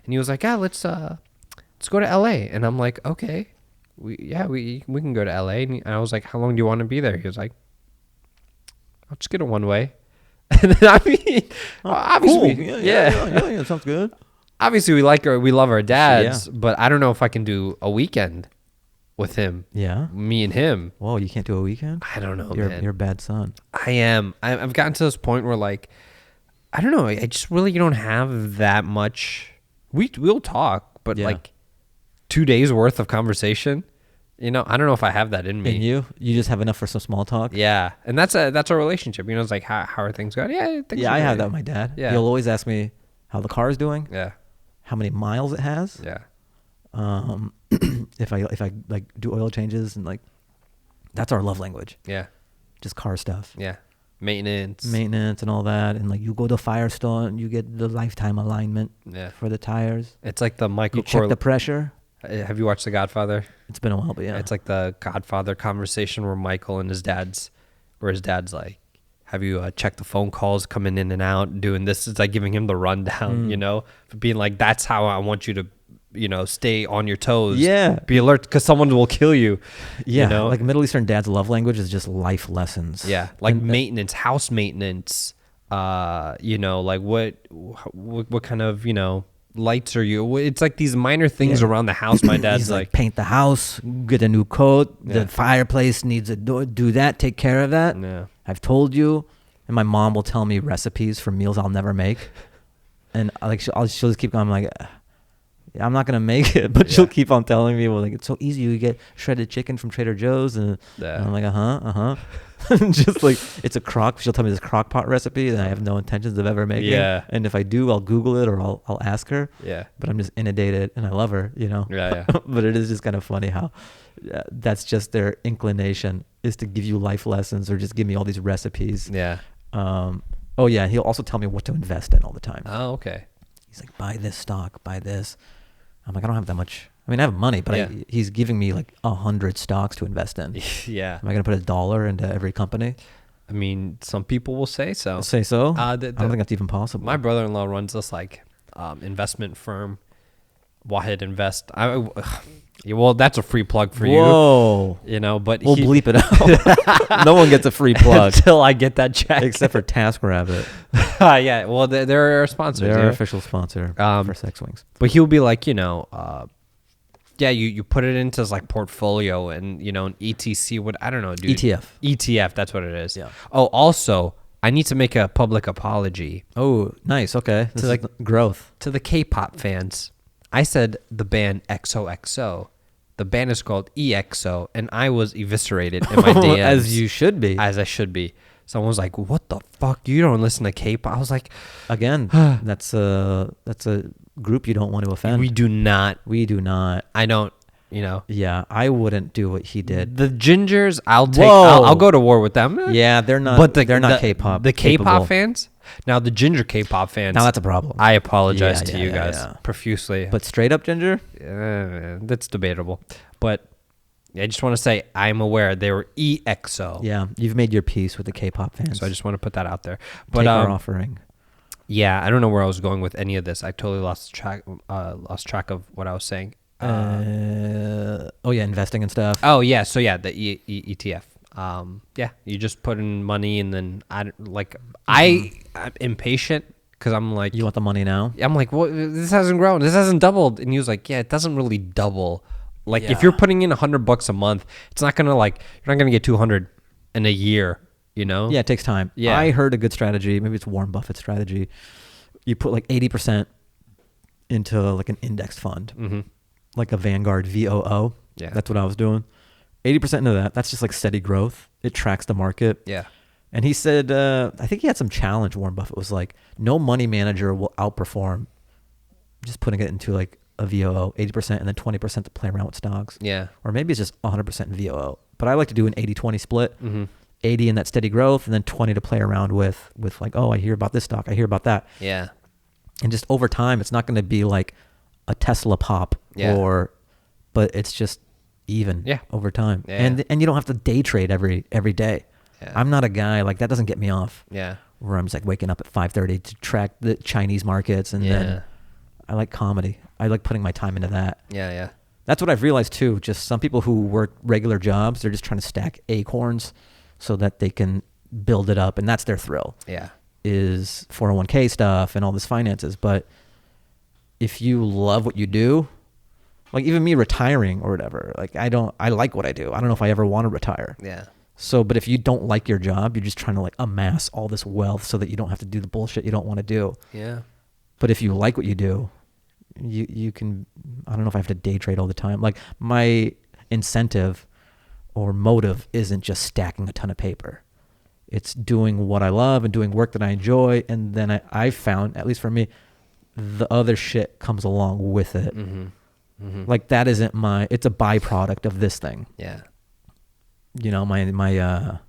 Speaker 2: and he was like, yeah, let's go to LA. And I'm like, okay, we can go to LA. And I was like, how long do you want to be there? He was like, I'll just get a one way. And then obviously,
Speaker 1: cool. Yeah, sounds good.
Speaker 2: Obviously, we love our dads, but I don't know if I can do a weekend with him.
Speaker 1: Yeah,
Speaker 2: me and him.
Speaker 1: Whoa, you can't do a weekend?
Speaker 2: I don't know,
Speaker 1: you're,
Speaker 2: man.
Speaker 1: You're a bad son.
Speaker 2: I am. I've gotten to this point where like, I don't know. I just really don't have that much. We'll talk, but like 2 days worth of conversation. I don't know if I have that in me.
Speaker 1: And you just have enough for some small talk.
Speaker 2: Yeah, and that's our relationship. It's like how are things going? Yeah,
Speaker 1: I have that with my dad.
Speaker 2: Yeah,
Speaker 1: he'll always ask me how the car is doing.
Speaker 2: Yeah,
Speaker 1: how many miles it has.
Speaker 2: Yeah.
Speaker 1: If I like do oil changes, and like that's our love language.
Speaker 2: Yeah,
Speaker 1: just car stuff.
Speaker 2: Yeah, maintenance
Speaker 1: and all that, and like you go to Firestone, you get the lifetime alignment. For the tires.
Speaker 2: It's like the Michael.
Speaker 1: You check the pressure.
Speaker 2: Have you watched The Godfather?
Speaker 1: It's been a while, but yeah.
Speaker 2: It's like the Godfather conversation where Michael and his dad's like, have you checked the phone calls coming in and out, doing this? It's like giving him the rundown, being like, that's how I want you to, stay on your toes.
Speaker 1: Yeah.
Speaker 2: Be alert because someone will kill you.
Speaker 1: Yeah. Like Middle Eastern dad's love language is just life lessons.
Speaker 2: Yeah. Like maintenance, house maintenance, like what kind of, lights are you? It's like these minor things around the house. My dad's
Speaker 1: like paint the house, get a new coat, the fireplace needs a do that, take care of that.
Speaker 2: Yeah.
Speaker 1: I've told you. And my mom will tell me recipes for meals I'll never make, and she'll just keep going. I'm like, I'm not gonna make it, but she'll keep on telling me, well, like it's so easy. You get shredded chicken from Trader Joe's, and I'm like, Just like it's a she'll tell me this crock pot recipe that I have no intentions of ever making.
Speaker 2: Yeah.
Speaker 1: And if I do, I'll Google it or I'll ask her.
Speaker 2: Yeah.
Speaker 1: But I'm just inundated and I love her, you know?
Speaker 2: Yeah.
Speaker 1: But it is just kind of funny how that's just their inclination is to give you life lessons or just give me all these recipes.
Speaker 2: Yeah.
Speaker 1: Oh yeah. He'll also tell me what to invest in all the time.
Speaker 2: Oh, okay.
Speaker 1: He's like, buy this stock, buy this. I'm like, I don't have that much. I mean, I have money, but
Speaker 2: Yeah.
Speaker 1: he's giving me like 100 stocks to invest in.
Speaker 2: Yeah.
Speaker 1: Am I going to put $1 into every company?
Speaker 2: I mean, some people will say so.
Speaker 1: Say so?
Speaker 2: I
Speaker 1: I don't think that's even possible.
Speaker 2: My brother-in-law runs this like investment firm, Wahid Invest. Well, that's a free plug for
Speaker 1: Whoa.
Speaker 2: you. You know, but
Speaker 1: We'll bleep it out. No one gets a free plug.
Speaker 2: until I get that check.
Speaker 1: Except for TaskRabbit.
Speaker 2: Yeah, well, they're our sponsors.
Speaker 1: They're
Speaker 2: yeah.
Speaker 1: our official sponsor for Sex Wings.
Speaker 2: But he'll be like, yeah, you put it into his like portfolio and, an ETC, I don't know, dude. ETF, that's what it is.
Speaker 1: Yeah.
Speaker 2: Oh, also, I need to make a public apology
Speaker 1: Oh, nice. Okay. This is growth.
Speaker 2: to the K-pop fans. I said the band XOXO. The band is called EXO, and I was eviscerated in my DMs.
Speaker 1: As you should be.
Speaker 2: As I should be. Someone was like, what the fuck? You don't listen to K-pop? I was like,
Speaker 1: Again, that's a group you don't want to offend.
Speaker 2: we do not.
Speaker 1: I don't.
Speaker 2: Yeah,
Speaker 1: I wouldn't do what he did.
Speaker 2: the Gingers, I'll
Speaker 1: Whoa.
Speaker 2: go to war with them.
Speaker 1: Yeah, they're not.
Speaker 2: But
Speaker 1: they're not K-pop.
Speaker 2: The K-pop
Speaker 1: capable.
Speaker 2: fans. Now the Ginger K-pop fans.
Speaker 1: Now that's a problem.
Speaker 2: I apologize
Speaker 1: Yeah,
Speaker 2: to
Speaker 1: yeah,
Speaker 2: you
Speaker 1: yeah,
Speaker 2: guys
Speaker 1: yeah.
Speaker 2: profusely.
Speaker 1: But straight up Ginger?
Speaker 2: That's debatable. But I just want to say I'm aware they were EXO.
Speaker 1: Yeah, you've made your peace with the K-pop fans.
Speaker 2: So I just want to put that out there. But
Speaker 1: Take our offering.
Speaker 2: yeah, I don't know where I was going with any of this. I totally lost track of what I was saying.
Speaker 1: Oh yeah, investing and stuff.
Speaker 2: Oh yeah, so yeah, the ETF. Yeah, you just put in money and then I'm impatient because I'm like,
Speaker 1: You want the money now?
Speaker 2: I'm like, well, this hasn't grown, this hasn't doubled, and he was like, yeah, it doesn't really double. Like if
Speaker 1: Yeah.
Speaker 2: you're putting in $100 a month, it's not gonna you're not gonna get 200 in a year,
Speaker 1: Yeah, it takes time.
Speaker 2: Yeah.
Speaker 1: I heard a good strategy. Maybe it's Warren Buffett's strategy. You put like 80% into like an index fund,
Speaker 2: Mm-hmm.
Speaker 1: like a Vanguard VOO.
Speaker 2: Yeah.
Speaker 1: That's what I was doing. 80% into that. That's just like steady growth. It tracks the market.
Speaker 2: Yeah.
Speaker 1: And he said, I think he had some challenge. Warren Buffett was like, no money manager will outperform just putting it into like a VOO, 80%, and then 20% to play around with stocks.
Speaker 2: Yeah.
Speaker 1: Or maybe it's just 100% in VOO. But I like to do an 80-20 split.
Speaker 2: Mm-hmm.
Speaker 1: 80 in that steady growth, and then 20 to play around with like, oh, I hear about this stock, I hear about that.
Speaker 2: Yeah.
Speaker 1: And just over time, it's not going to be like a Tesla pop,
Speaker 2: Yeah.
Speaker 1: but it's just even
Speaker 2: Yeah.
Speaker 1: over time.
Speaker 2: Yeah.
Speaker 1: And you don't have to day trade every day.
Speaker 2: Yeah.
Speaker 1: I'm not a guy like that. Doesn't get me off.
Speaker 2: Yeah.
Speaker 1: Where I'm just like waking up at 5:30 to track the Chinese markets, and then I like comedy. I like putting my time into that.
Speaker 2: Yeah. Yeah.
Speaker 1: That's what I've realized too. Just some people who work regular jobs, they're just trying to stack acorns so that they can build it up, and that's their thrill.
Speaker 2: Yeah.
Speaker 1: Is 401k stuff and all this finances. But if you love what you do, like even me retiring or whatever, like I like what I do. I don't know if I ever want to retire.
Speaker 2: Yeah.
Speaker 1: So, but if you don't like your job, you're just trying to like amass all this wealth so that you don't have to do the bullshit you don't want to do.
Speaker 2: Yeah.
Speaker 1: But if you like what you do, you can, I don't know if I have to day trade all the time. Like my incentive or motive isn't just stacking a ton of paper. It's doing what I love and doing work that I enjoy. And then I found, at least for me, the other shit comes along with it.
Speaker 2: Mm-hmm. Mm-hmm.
Speaker 1: Like that isn't it's a byproduct of this thing.
Speaker 2: Yeah.
Speaker 1: You know, my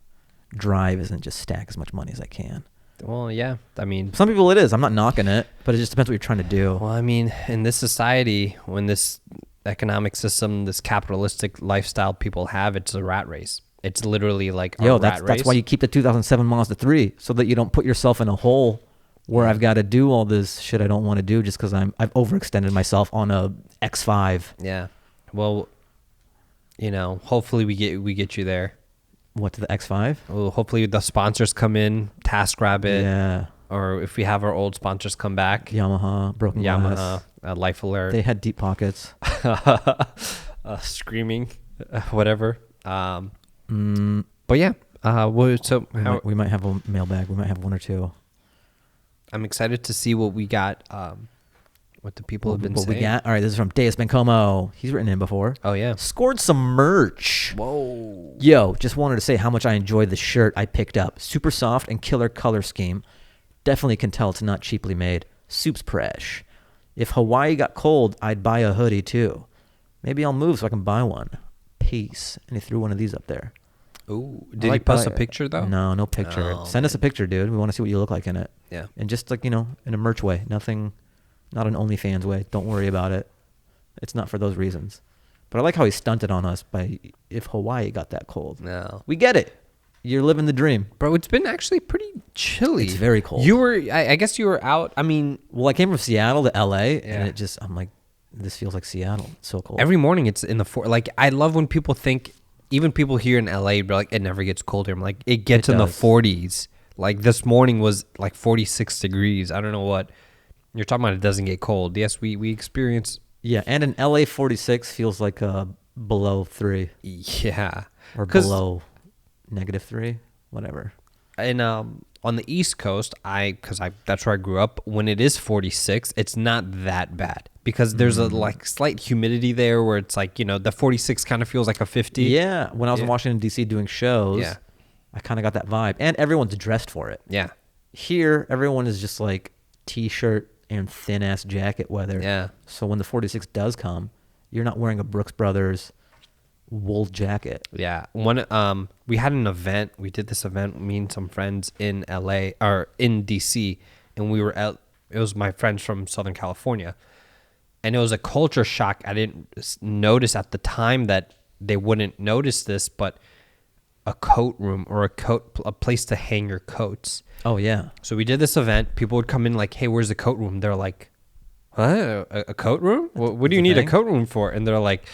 Speaker 1: drive isn't just stack as much money as I can.
Speaker 2: Well, yeah. I mean,
Speaker 1: Some people it is. I'm not knocking it, but it just depends what you're trying to do.
Speaker 2: well, I mean, in this society, when this economic system, this capitalistic lifestyle people have, it's a rat race. It's literally like a rat race.
Speaker 1: That's why you keep the 2007 Mazda 3, so that you don't put yourself in a hole where I've got to do all this shit I don't want to do just because I've overextended myself on a X5.
Speaker 2: Yeah. Well, hopefully we get you there.
Speaker 1: What, to the X5?
Speaker 2: Well, hopefully the sponsors come in, TaskRabbit,
Speaker 1: Yeah.
Speaker 2: or if we have our old sponsors come back,
Speaker 1: Yamaha, broken glass.
Speaker 2: Life Alert,
Speaker 1: They had deep pockets.
Speaker 2: screaming, whatever. But yeah,
Speaker 1: We might have a mailbag. We might have one or two.
Speaker 2: I'm excited to see what we got. what the people have been
Speaker 1: what
Speaker 2: saying.
Speaker 1: we got? All right, this is from Deus Bencomo. He's written in before.
Speaker 2: Oh, yeah.
Speaker 1: Scored some merch.
Speaker 2: Whoa.
Speaker 1: Yo, just wanted to say how much I enjoyed the shirt I picked up. Super soft and killer color scheme. Definitely can tell it's not cheaply made. Soup's fresh. If Hawaii got cold, I'd buy a hoodie too. Maybe I'll move so I can buy one. Peace. And he threw one of these up there.
Speaker 2: Ooh. Did he post a picture, though?
Speaker 1: No picture.
Speaker 2: Oh,
Speaker 1: Send us a picture, dude. We want to see what you look like in it.
Speaker 2: Yeah.
Speaker 1: And just like, in a merch way. Nothing, not an OnlyFans way. Don't worry about it. It's not for those reasons. But I like how he stunted on us by if Hawaii got that cold.
Speaker 2: No.
Speaker 1: We get it. You're living the dream.
Speaker 2: Bro, it's been actually pretty chilly.
Speaker 1: It's very cold.
Speaker 2: I guess you were out. I mean,
Speaker 1: Well, I came from Seattle to LA, and I'm like, this feels like Seattle. It's so cold.
Speaker 2: every morning it's in the like, I love when people think, even people here in LA, bro, like, it never gets colder. I'm like, it gets in the 40s. Like, this morning was like 46 degrees. I don't know what you're talking about. It doesn't get cold. Yes, we experience.
Speaker 1: Yeah, and in LA, 46 feels like below 3.
Speaker 2: Yeah.
Speaker 1: Or below -3, whatever.
Speaker 2: And on the East Coast, that's where I grew up. When it is 46, it's not that bad because there's a like slight humidity there where it's like, the 46 kind of feels like a 50.
Speaker 1: Yeah, when I was in Washington D.C. doing shows, I kind of got that vibe, and everyone's dressed for it.
Speaker 2: Yeah.
Speaker 1: Here, everyone is just like t-shirt and thin ass jacket weather.
Speaker 2: Yeah.
Speaker 1: So when the 46 does come, you're not wearing a Brooks Brothers wool jacket.
Speaker 2: Yeah. We had an event. We did this event, me and some friends in LA or in DC, and it was my friends from Southern California. And it was a culture shock. I didn't notice at the time that they wouldn't notice this, but a coat room or a place to hang your coats.
Speaker 1: Oh yeah.
Speaker 2: So we did this event. People would come in like, "Hey, where's the coat room?" They're like, "What? A coat room? What do you need a coat room for?" And they're like,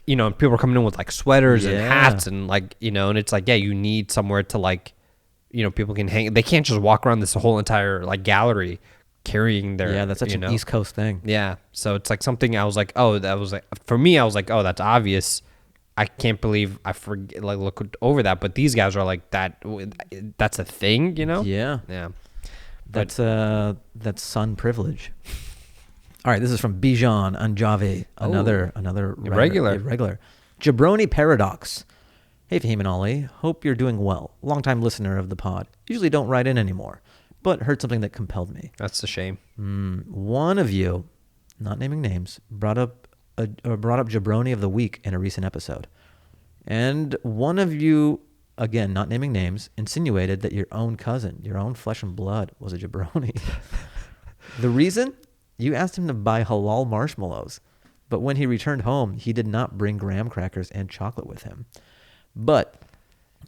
Speaker 2: people are coming in with like sweaters and hats and like, and it's like, yeah, you need somewhere to like, people can hang. They can't just walk around this whole entire like gallery carrying their.
Speaker 1: Yeah, that's such an East Coast thing.
Speaker 2: Yeah. So it's like something I was like, oh, that was like, for me, I was like, oh, that's obvious. I can't believe I forget, like, look over that. But these guys are like, that's a thing,
Speaker 1: Yeah.
Speaker 2: Yeah.
Speaker 1: That's sun privilege. All right, this is from Bijan Anjavi, another regular. Jabroni Paradox. Hey, Fahim and Ollie. Hope you're doing well. Longtime listener of the pod. Usually don't write in anymore, but heard something that compelled me.
Speaker 2: That's a shame.
Speaker 1: One of you, not naming names, brought up Jabroni of the Week in a recent episode. And one of you, again, not naming names, insinuated that your own cousin, your own flesh and blood, was a jabroni. The reason? You asked him to buy halal marshmallows, but when he returned home, he did not bring graham crackers and chocolate with him. But,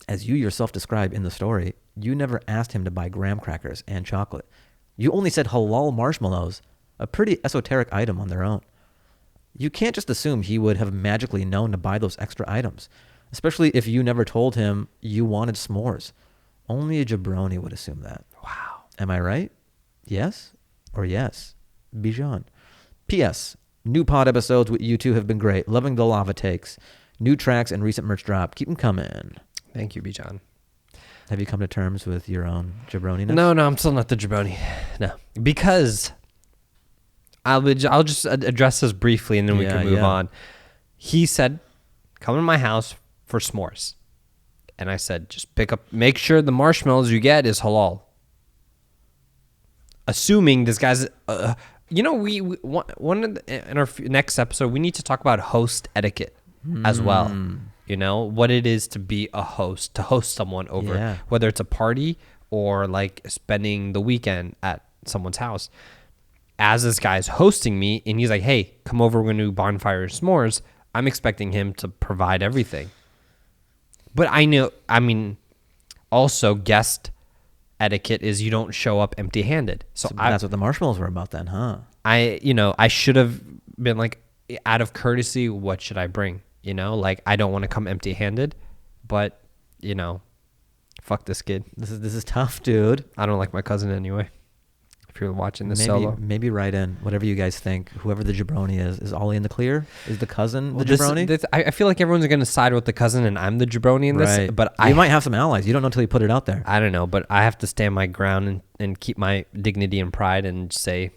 Speaker 1: as you yourself describe in the story, you never asked him to buy graham crackers and chocolate. You only said halal marshmallows, a pretty esoteric item on their own. You can't just assume he would have magically known to buy those extra items, especially if you never told him you wanted s'mores. Only a jabroni would assume that.
Speaker 2: Wow.
Speaker 1: Am I right? Yes or yes? Bijan. P.S. New pod episodes with you two have been great. Loving the lava takes. New tracks and recent merch drop. Keep them coming.
Speaker 2: Thank you, Bijan.
Speaker 1: Have you come to terms with your own jabroni?
Speaker 2: No, I'm still not the jabroni. No, because I'll just address this briefly and then we can move on. He said, "Come to my house for s'mores," and I said, "Just make sure the marshmallows you get is halal." Assuming this guy's, we in our next episode we need to talk about host etiquette as well. What it is to be a host, to host someone over, whether it's a party or like spending the weekend at someone's house. As this guy's hosting me and he's like, "Hey, come over, we're going to do bonfire and s'mores," I'm expecting him to provide everything. But also guest etiquette is you don't show up empty-handed. So
Speaker 1: that's what the marshmallows were about then, huh?
Speaker 2: I should have been like, out of courtesy, what should I bring? Like, I don't want to come empty-handed, but fuck this kid.
Speaker 1: This is tough, dude.
Speaker 2: I don't like my cousin anyway. If you're watching this solo,
Speaker 1: maybe write in whatever you guys think. Whoever the jabroni is Ollie in the clear? Is the cousin the jabroni?
Speaker 2: I feel like everyone's going to side with the cousin, and I'm the jabroni in this.
Speaker 1: Right.
Speaker 2: But
Speaker 1: you might have some allies. You don't know until you put it out there.
Speaker 2: I don't know, but I have to stand my ground and keep my dignity and pride and say,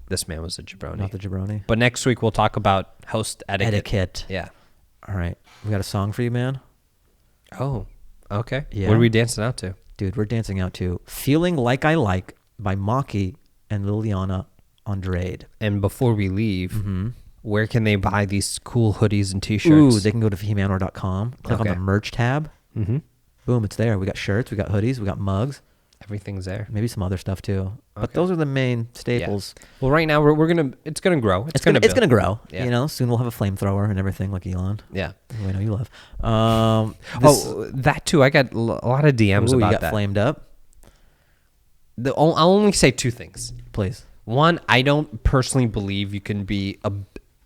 Speaker 2: this man was a jabroni.
Speaker 1: Not the jabroni.
Speaker 2: But next week we'll talk about host etiquette. Yeah.
Speaker 1: All right. We got a song for you, man.
Speaker 2: Oh, okay.
Speaker 1: Yeah.
Speaker 2: What are we dancing out to?
Speaker 1: Dude, we're dancing out to Feeling Like I Like by Maki and Liliana Andrade.
Speaker 2: And before we leave, where can they buy these cool hoodies and t-shirts?
Speaker 1: Ooh, they can go to fahimanwar.com, click on the merch tab.
Speaker 2: Mm-hmm.
Speaker 1: Boom, it's there. We got shirts, we got hoodies, we got mugs.
Speaker 2: Everything's there.
Speaker 1: Maybe some other stuff too. But those are the main staples.
Speaker 2: Yeah. Well, right now it's gonna grow.
Speaker 1: It's gonna grow.
Speaker 2: Yeah.
Speaker 1: You know, soon we'll have a flamethrower and everything like Elon.
Speaker 2: Yeah.
Speaker 1: Who I know you love.
Speaker 2: That too. I got a lot of DMs
Speaker 1: you
Speaker 2: about
Speaker 1: got
Speaker 2: that.
Speaker 1: Flamed up.
Speaker 2: I'll only say two things.
Speaker 1: Please.
Speaker 2: One, I don't personally believe you can be a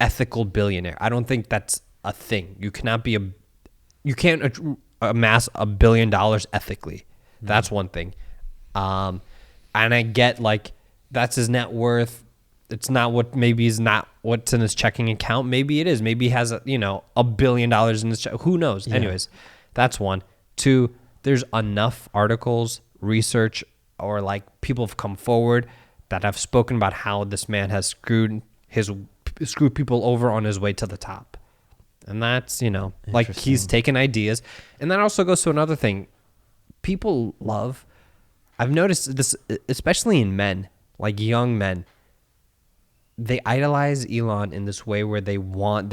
Speaker 2: ethical billionaire. I don't think that's a thing. You cannot be you can't amass $1 billion ethically. That's one thing. And I get like that's his net worth. It's not what maybe is not what's in his checking account. Maybe it is. Maybe he has $1 billion in his check. Who knows? Yeah. Anyways, that's one. Two, there's enough articles, research, or like people have come forward that have spoken about how this man has screwed people over on his way to the top. And that's, like he's taken ideas. And that also goes to another thing. People love, I've noticed this, especially in men, like young men, they idolize Elon in this way where they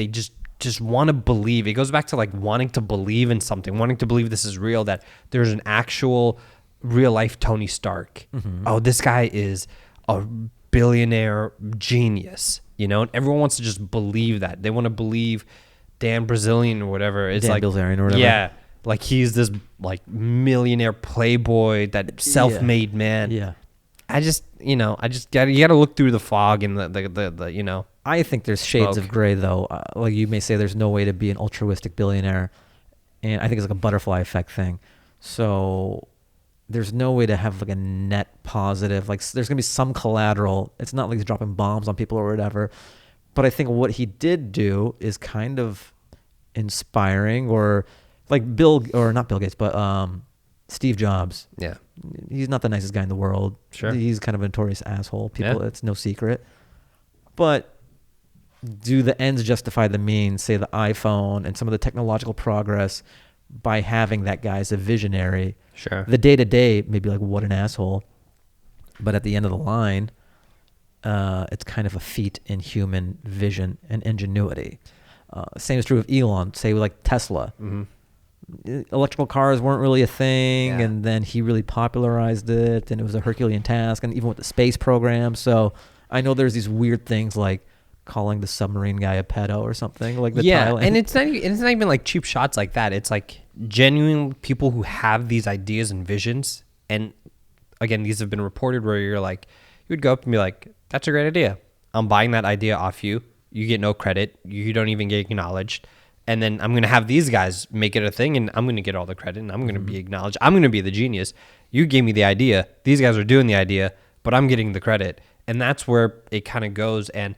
Speaker 2: just want to believe. It goes back to like wanting to believe in something, wanting to believe this is real, that there's an actual real life Tony Stark. Mm-hmm. Oh, this guy is a billionaire genius, and everyone wants to just believe that. They want to believe Dan Brazilian or whatever. It's
Speaker 1: Dan
Speaker 2: like
Speaker 1: Bilzerian or whatever.
Speaker 2: Yeah, like he's this like millionaire playboy, that self-made man.
Speaker 1: Yeah.
Speaker 2: I just you got to look through the fog and the
Speaker 1: I think there's shades of gray though. Like you may say, there's no way to be an altruistic billionaire, and I think it's like a butterfly effect thing. So there's no way to have like a net positive. Like there's gonna be some collateral. It's not like he's dropping bombs on people or whatever. But I think what he did do is kind of inspiring, or like not Bill Gates, but Steve Jobs.
Speaker 2: Yeah.
Speaker 1: He's not the nicest guy in the world.
Speaker 2: Sure.
Speaker 1: He's kind of a notorious asshole. It's no secret. But do the ends justify the means? Say the iPhone and some of the technological progress, by having that guy as a visionary.
Speaker 2: Sure.
Speaker 1: The day-to-day may be like, what an asshole. But at the end of the line, it's kind of a feat in human vision and ingenuity. Same is true of Elon. Say like Tesla. Mm-hmm. Electrical cars weren't really a thing, and then he really popularized it, and it was a Herculean task, and even with the space program. So I know there's these weird things like calling the submarine guy a pedo or something like the Thailand.
Speaker 2: And it's not even like cheap shots like that. It's like genuine people who have these ideas and visions. And again, these have been reported where you're like, you would go up and be like, that's a great idea. I'm buying that idea off you. You get no credit. You don't even get acknowledged. And then I'm going to have these guys make it a thing, and I'm going to get all the credit, and I'm going to be acknowledged. I'm going to be the genius. You gave me the idea. These guys are doing the idea, but I'm getting the credit. And that's where it kind of goes. And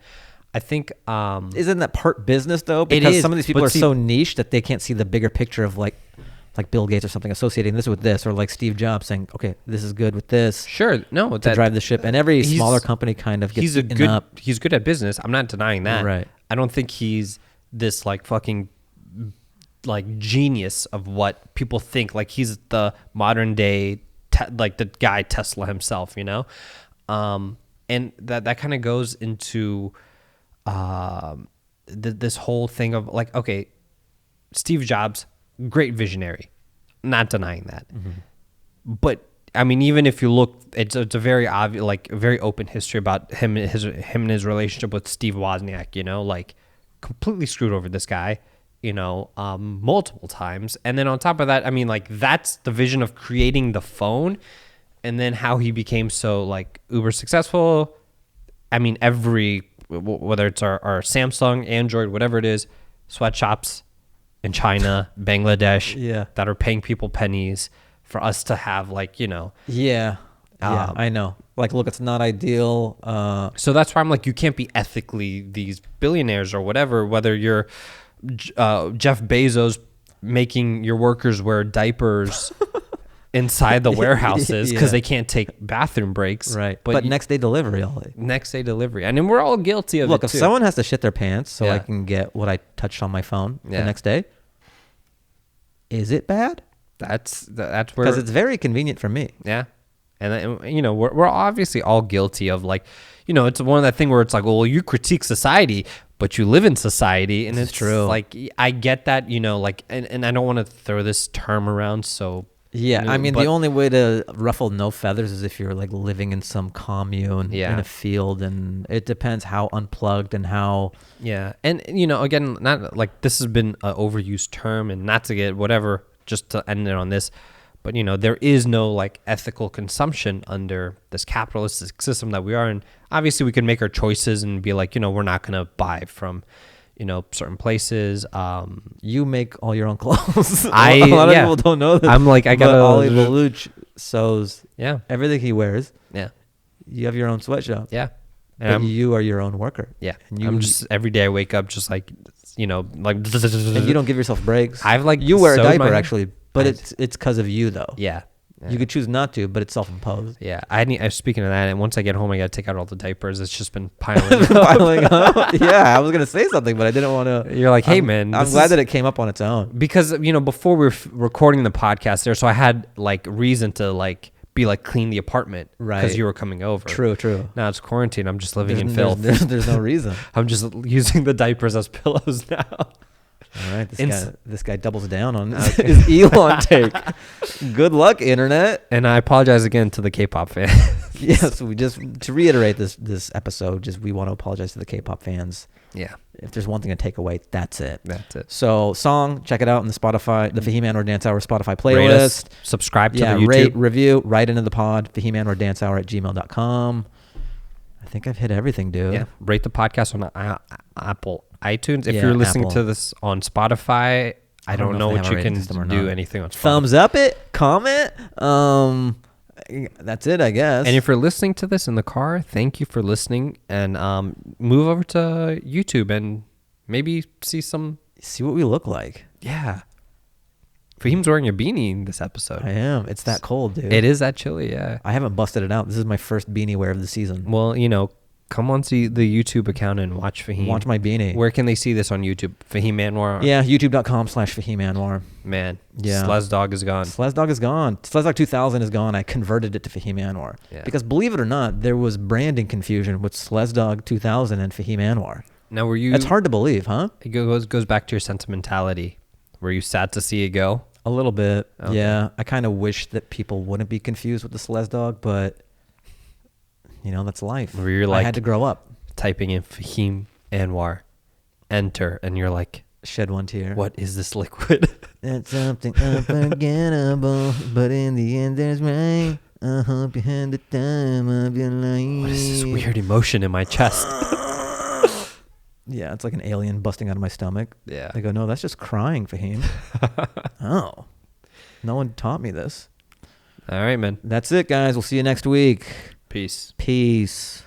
Speaker 2: I think...
Speaker 1: isn't that part business, though? Because some of these people are so niche that they can't see the bigger picture of like Bill Gates or something associating this with this, or like Steve Jobs saying, okay, this is good with this.
Speaker 2: Sure. No.
Speaker 1: To drive the ship. And every smaller company kind of gets up.
Speaker 2: He's good at business. I'm not denying that.
Speaker 1: Right.
Speaker 2: I don't think he's this like fucking... like genius of what people think. Like he's the modern day like the guy Tesla himself, and that kind of goes into this whole thing of like, okay, Steve Jobs, great visionary, not denying that. But I mean, even if you look, it's a very obvious, like a very open history about him and his relationship with Steve Wozniak, like completely screwed over this guy, multiple times. And then on top of that, I mean, like that's the vision of creating the phone, and then how he became so like uber successful. I mean, whether it's our Samsung, Android, whatever it is, sweatshops in China, Bangladesh, that are paying people pennies for us to have like,
Speaker 1: I know. Like, look, it's not ideal.
Speaker 2: So that's why I'm like, you can't be ethically these billionaires or whatever, whether you're Jeff Bezos making your workers wear diapers inside the warehouses because
Speaker 1: Yeah.
Speaker 2: they can't take bathroom breaks.
Speaker 1: Right.
Speaker 2: But
Speaker 1: But next day delivery only.
Speaker 2: next day delivery. And then we're all guilty of
Speaker 1: Look,
Speaker 2: it
Speaker 1: if
Speaker 2: too.
Speaker 1: someone has to shit their pants so I
Speaker 2: Yeah.
Speaker 1: can get what I touched on my phone
Speaker 2: Yeah.
Speaker 1: the next day, is it bad?
Speaker 2: That's where
Speaker 1: Because it's very convenient for me.
Speaker 2: yeah. And you know, we're obviously all guilty of like, you know, it's one of that thing where it's like, well, you critique society, but you live in society, and
Speaker 1: This is
Speaker 2: it's
Speaker 1: true.
Speaker 2: like I get that, you know, like, and I don't want to throw this term around, so
Speaker 1: Yeah,
Speaker 2: you know,
Speaker 1: I mean,
Speaker 2: but-
Speaker 1: the only way to ruffle no feathers is if you're like living in some commune
Speaker 2: Yeah.
Speaker 1: in a field, and it depends how unplugged and how.
Speaker 2: yeah, and you know, again, not like this has been an overused term, and not to get whatever, just to end it on this. But, you know, there is no like ethical consumption under this capitalistic system that we are in. Obviously, we can make our choices and be like, you know, we're not going to buy from, you know, certain places.
Speaker 1: You make all your own clothes. A
Speaker 2: I-
Speaker 1: lot of
Speaker 2: yeah.
Speaker 1: people don't know that.
Speaker 2: I'm like, I
Speaker 1: but
Speaker 2: gotta-
Speaker 1: Ollie Baluch sews
Speaker 2: Yeah.
Speaker 1: everything he wears.
Speaker 2: Yeah.
Speaker 1: You have your own sweatshop.
Speaker 2: Yeah.
Speaker 1: But
Speaker 2: And
Speaker 1: you are your own worker.
Speaker 2: yeah.
Speaker 1: And you
Speaker 2: I'm just, every day I wake up just like, you know, like.
Speaker 1: and you don't give yourself breaks.
Speaker 2: I've like.
Speaker 1: You wear a
Speaker 2: sewed
Speaker 1: diaper
Speaker 2: my-
Speaker 1: actually, but
Speaker 2: I-
Speaker 1: it's because of you though.
Speaker 2: Yeah.
Speaker 1: You could choose not to, but it's self-imposed.
Speaker 2: Yeah, I speaking of that, and once I get home, I gotta take out all the diapers. It's just been piling up.
Speaker 1: Piling up. Yeah, I was gonna say something, but I didn't want to.
Speaker 2: You're like, hey man,
Speaker 1: I'm
Speaker 2: this
Speaker 1: glad
Speaker 2: is-
Speaker 1: that it came up on its own.
Speaker 2: because you know before we were recording the podcast there, so I had like reason to like be like clean the apartment,
Speaker 1: Right.
Speaker 2: Because you were coming over.
Speaker 1: True.
Speaker 2: Now it's quarantine. I'm just living in
Speaker 1: There's,
Speaker 2: filth.
Speaker 1: there's no reason.
Speaker 2: I'm just using the diapers as pillows now.
Speaker 1: All right,
Speaker 2: Ins-
Speaker 1: this guy doubles down on his Elon take. Good luck, internet.
Speaker 2: And I apologize again to the K-pop fan.
Speaker 1: Yes, we just to reiterate this episode, just we want to apologize to the K-pop fans.
Speaker 2: Yeah,
Speaker 1: If there's one thing to take away, that's it.
Speaker 2: that's it.
Speaker 1: So, song, check it out in the Spotify, the Fahim Anwar Dance Hour Spotify
Speaker 2: Rate us,
Speaker 1: playlist.
Speaker 2: subscribe to
Speaker 1: Yeah,
Speaker 2: the YouTube.
Speaker 1: rate, review, write into the pod, fahimanwardancehour@gmail.com. I think I've hit everything, dude.
Speaker 2: Yeah, rate the podcast on Apple iTunes. If
Speaker 1: Yeah,
Speaker 2: you're listening
Speaker 1: Apple.
Speaker 2: to this on Spotify, I don't know
Speaker 1: if they
Speaker 2: what
Speaker 1: have a
Speaker 2: you
Speaker 1: rating
Speaker 2: can
Speaker 1: system or
Speaker 2: do
Speaker 1: not.
Speaker 2: anything on Spotify.
Speaker 1: Thumbs up it, comment. That's it, I guess.
Speaker 2: And if you're listening to this in the car, thank you for listening. And move over to YouTube and maybe see some.
Speaker 1: see what we look like.
Speaker 2: Yeah. Fahim's wearing a beanie in this episode.
Speaker 1: I am. It's that cold, dude.
Speaker 2: It is that chilly, yeah.
Speaker 1: I haven't busted it out. This is my first beanie wear of the season.
Speaker 2: Well, you know, come on to the YouTube account and watch Fahim.
Speaker 1: Watch my beanie.
Speaker 2: Where can they see this on YouTube? Fahim Anwar.
Speaker 1: Yeah, youtube.com/Fahim Anwar.
Speaker 2: Man.
Speaker 1: Yeah.
Speaker 2: Slez Dog is gone.
Speaker 1: Slezdog is gone. Slezdog 2000 is gone. I converted it to Fahim Anwar.
Speaker 2: Yeah.
Speaker 1: Because believe it or not, there was branding confusion with Slezdog 2000 and Fahim Anwar.
Speaker 2: Now, were you...
Speaker 1: It's hard to believe, huh?
Speaker 2: It goes back to your sentimentality. Were you sad to see it go?
Speaker 1: A little bit.
Speaker 2: Okay.
Speaker 1: Yeah. I kind of wish that people wouldn't be confused with the Slezdog, but, you know, that's life.
Speaker 2: Where you're
Speaker 1: I
Speaker 2: like-
Speaker 1: had to grow up.
Speaker 2: Typing in Fahim Anwar, enter, and you're like,
Speaker 1: Shed one tear.
Speaker 2: what is this liquid?
Speaker 1: It's something unforgettable, but in the end there's rain. I hope you had the time of your life.
Speaker 2: What is this weird emotion in my chest?
Speaker 1: Yeah, it's like an alien busting out of my stomach.
Speaker 2: Yeah.
Speaker 1: I go, no, that's just crying, Fahim. Oh. No one taught me this.
Speaker 2: All right, man.
Speaker 1: That's it, guys. We'll see you next week.
Speaker 2: Peace.
Speaker 1: Peace.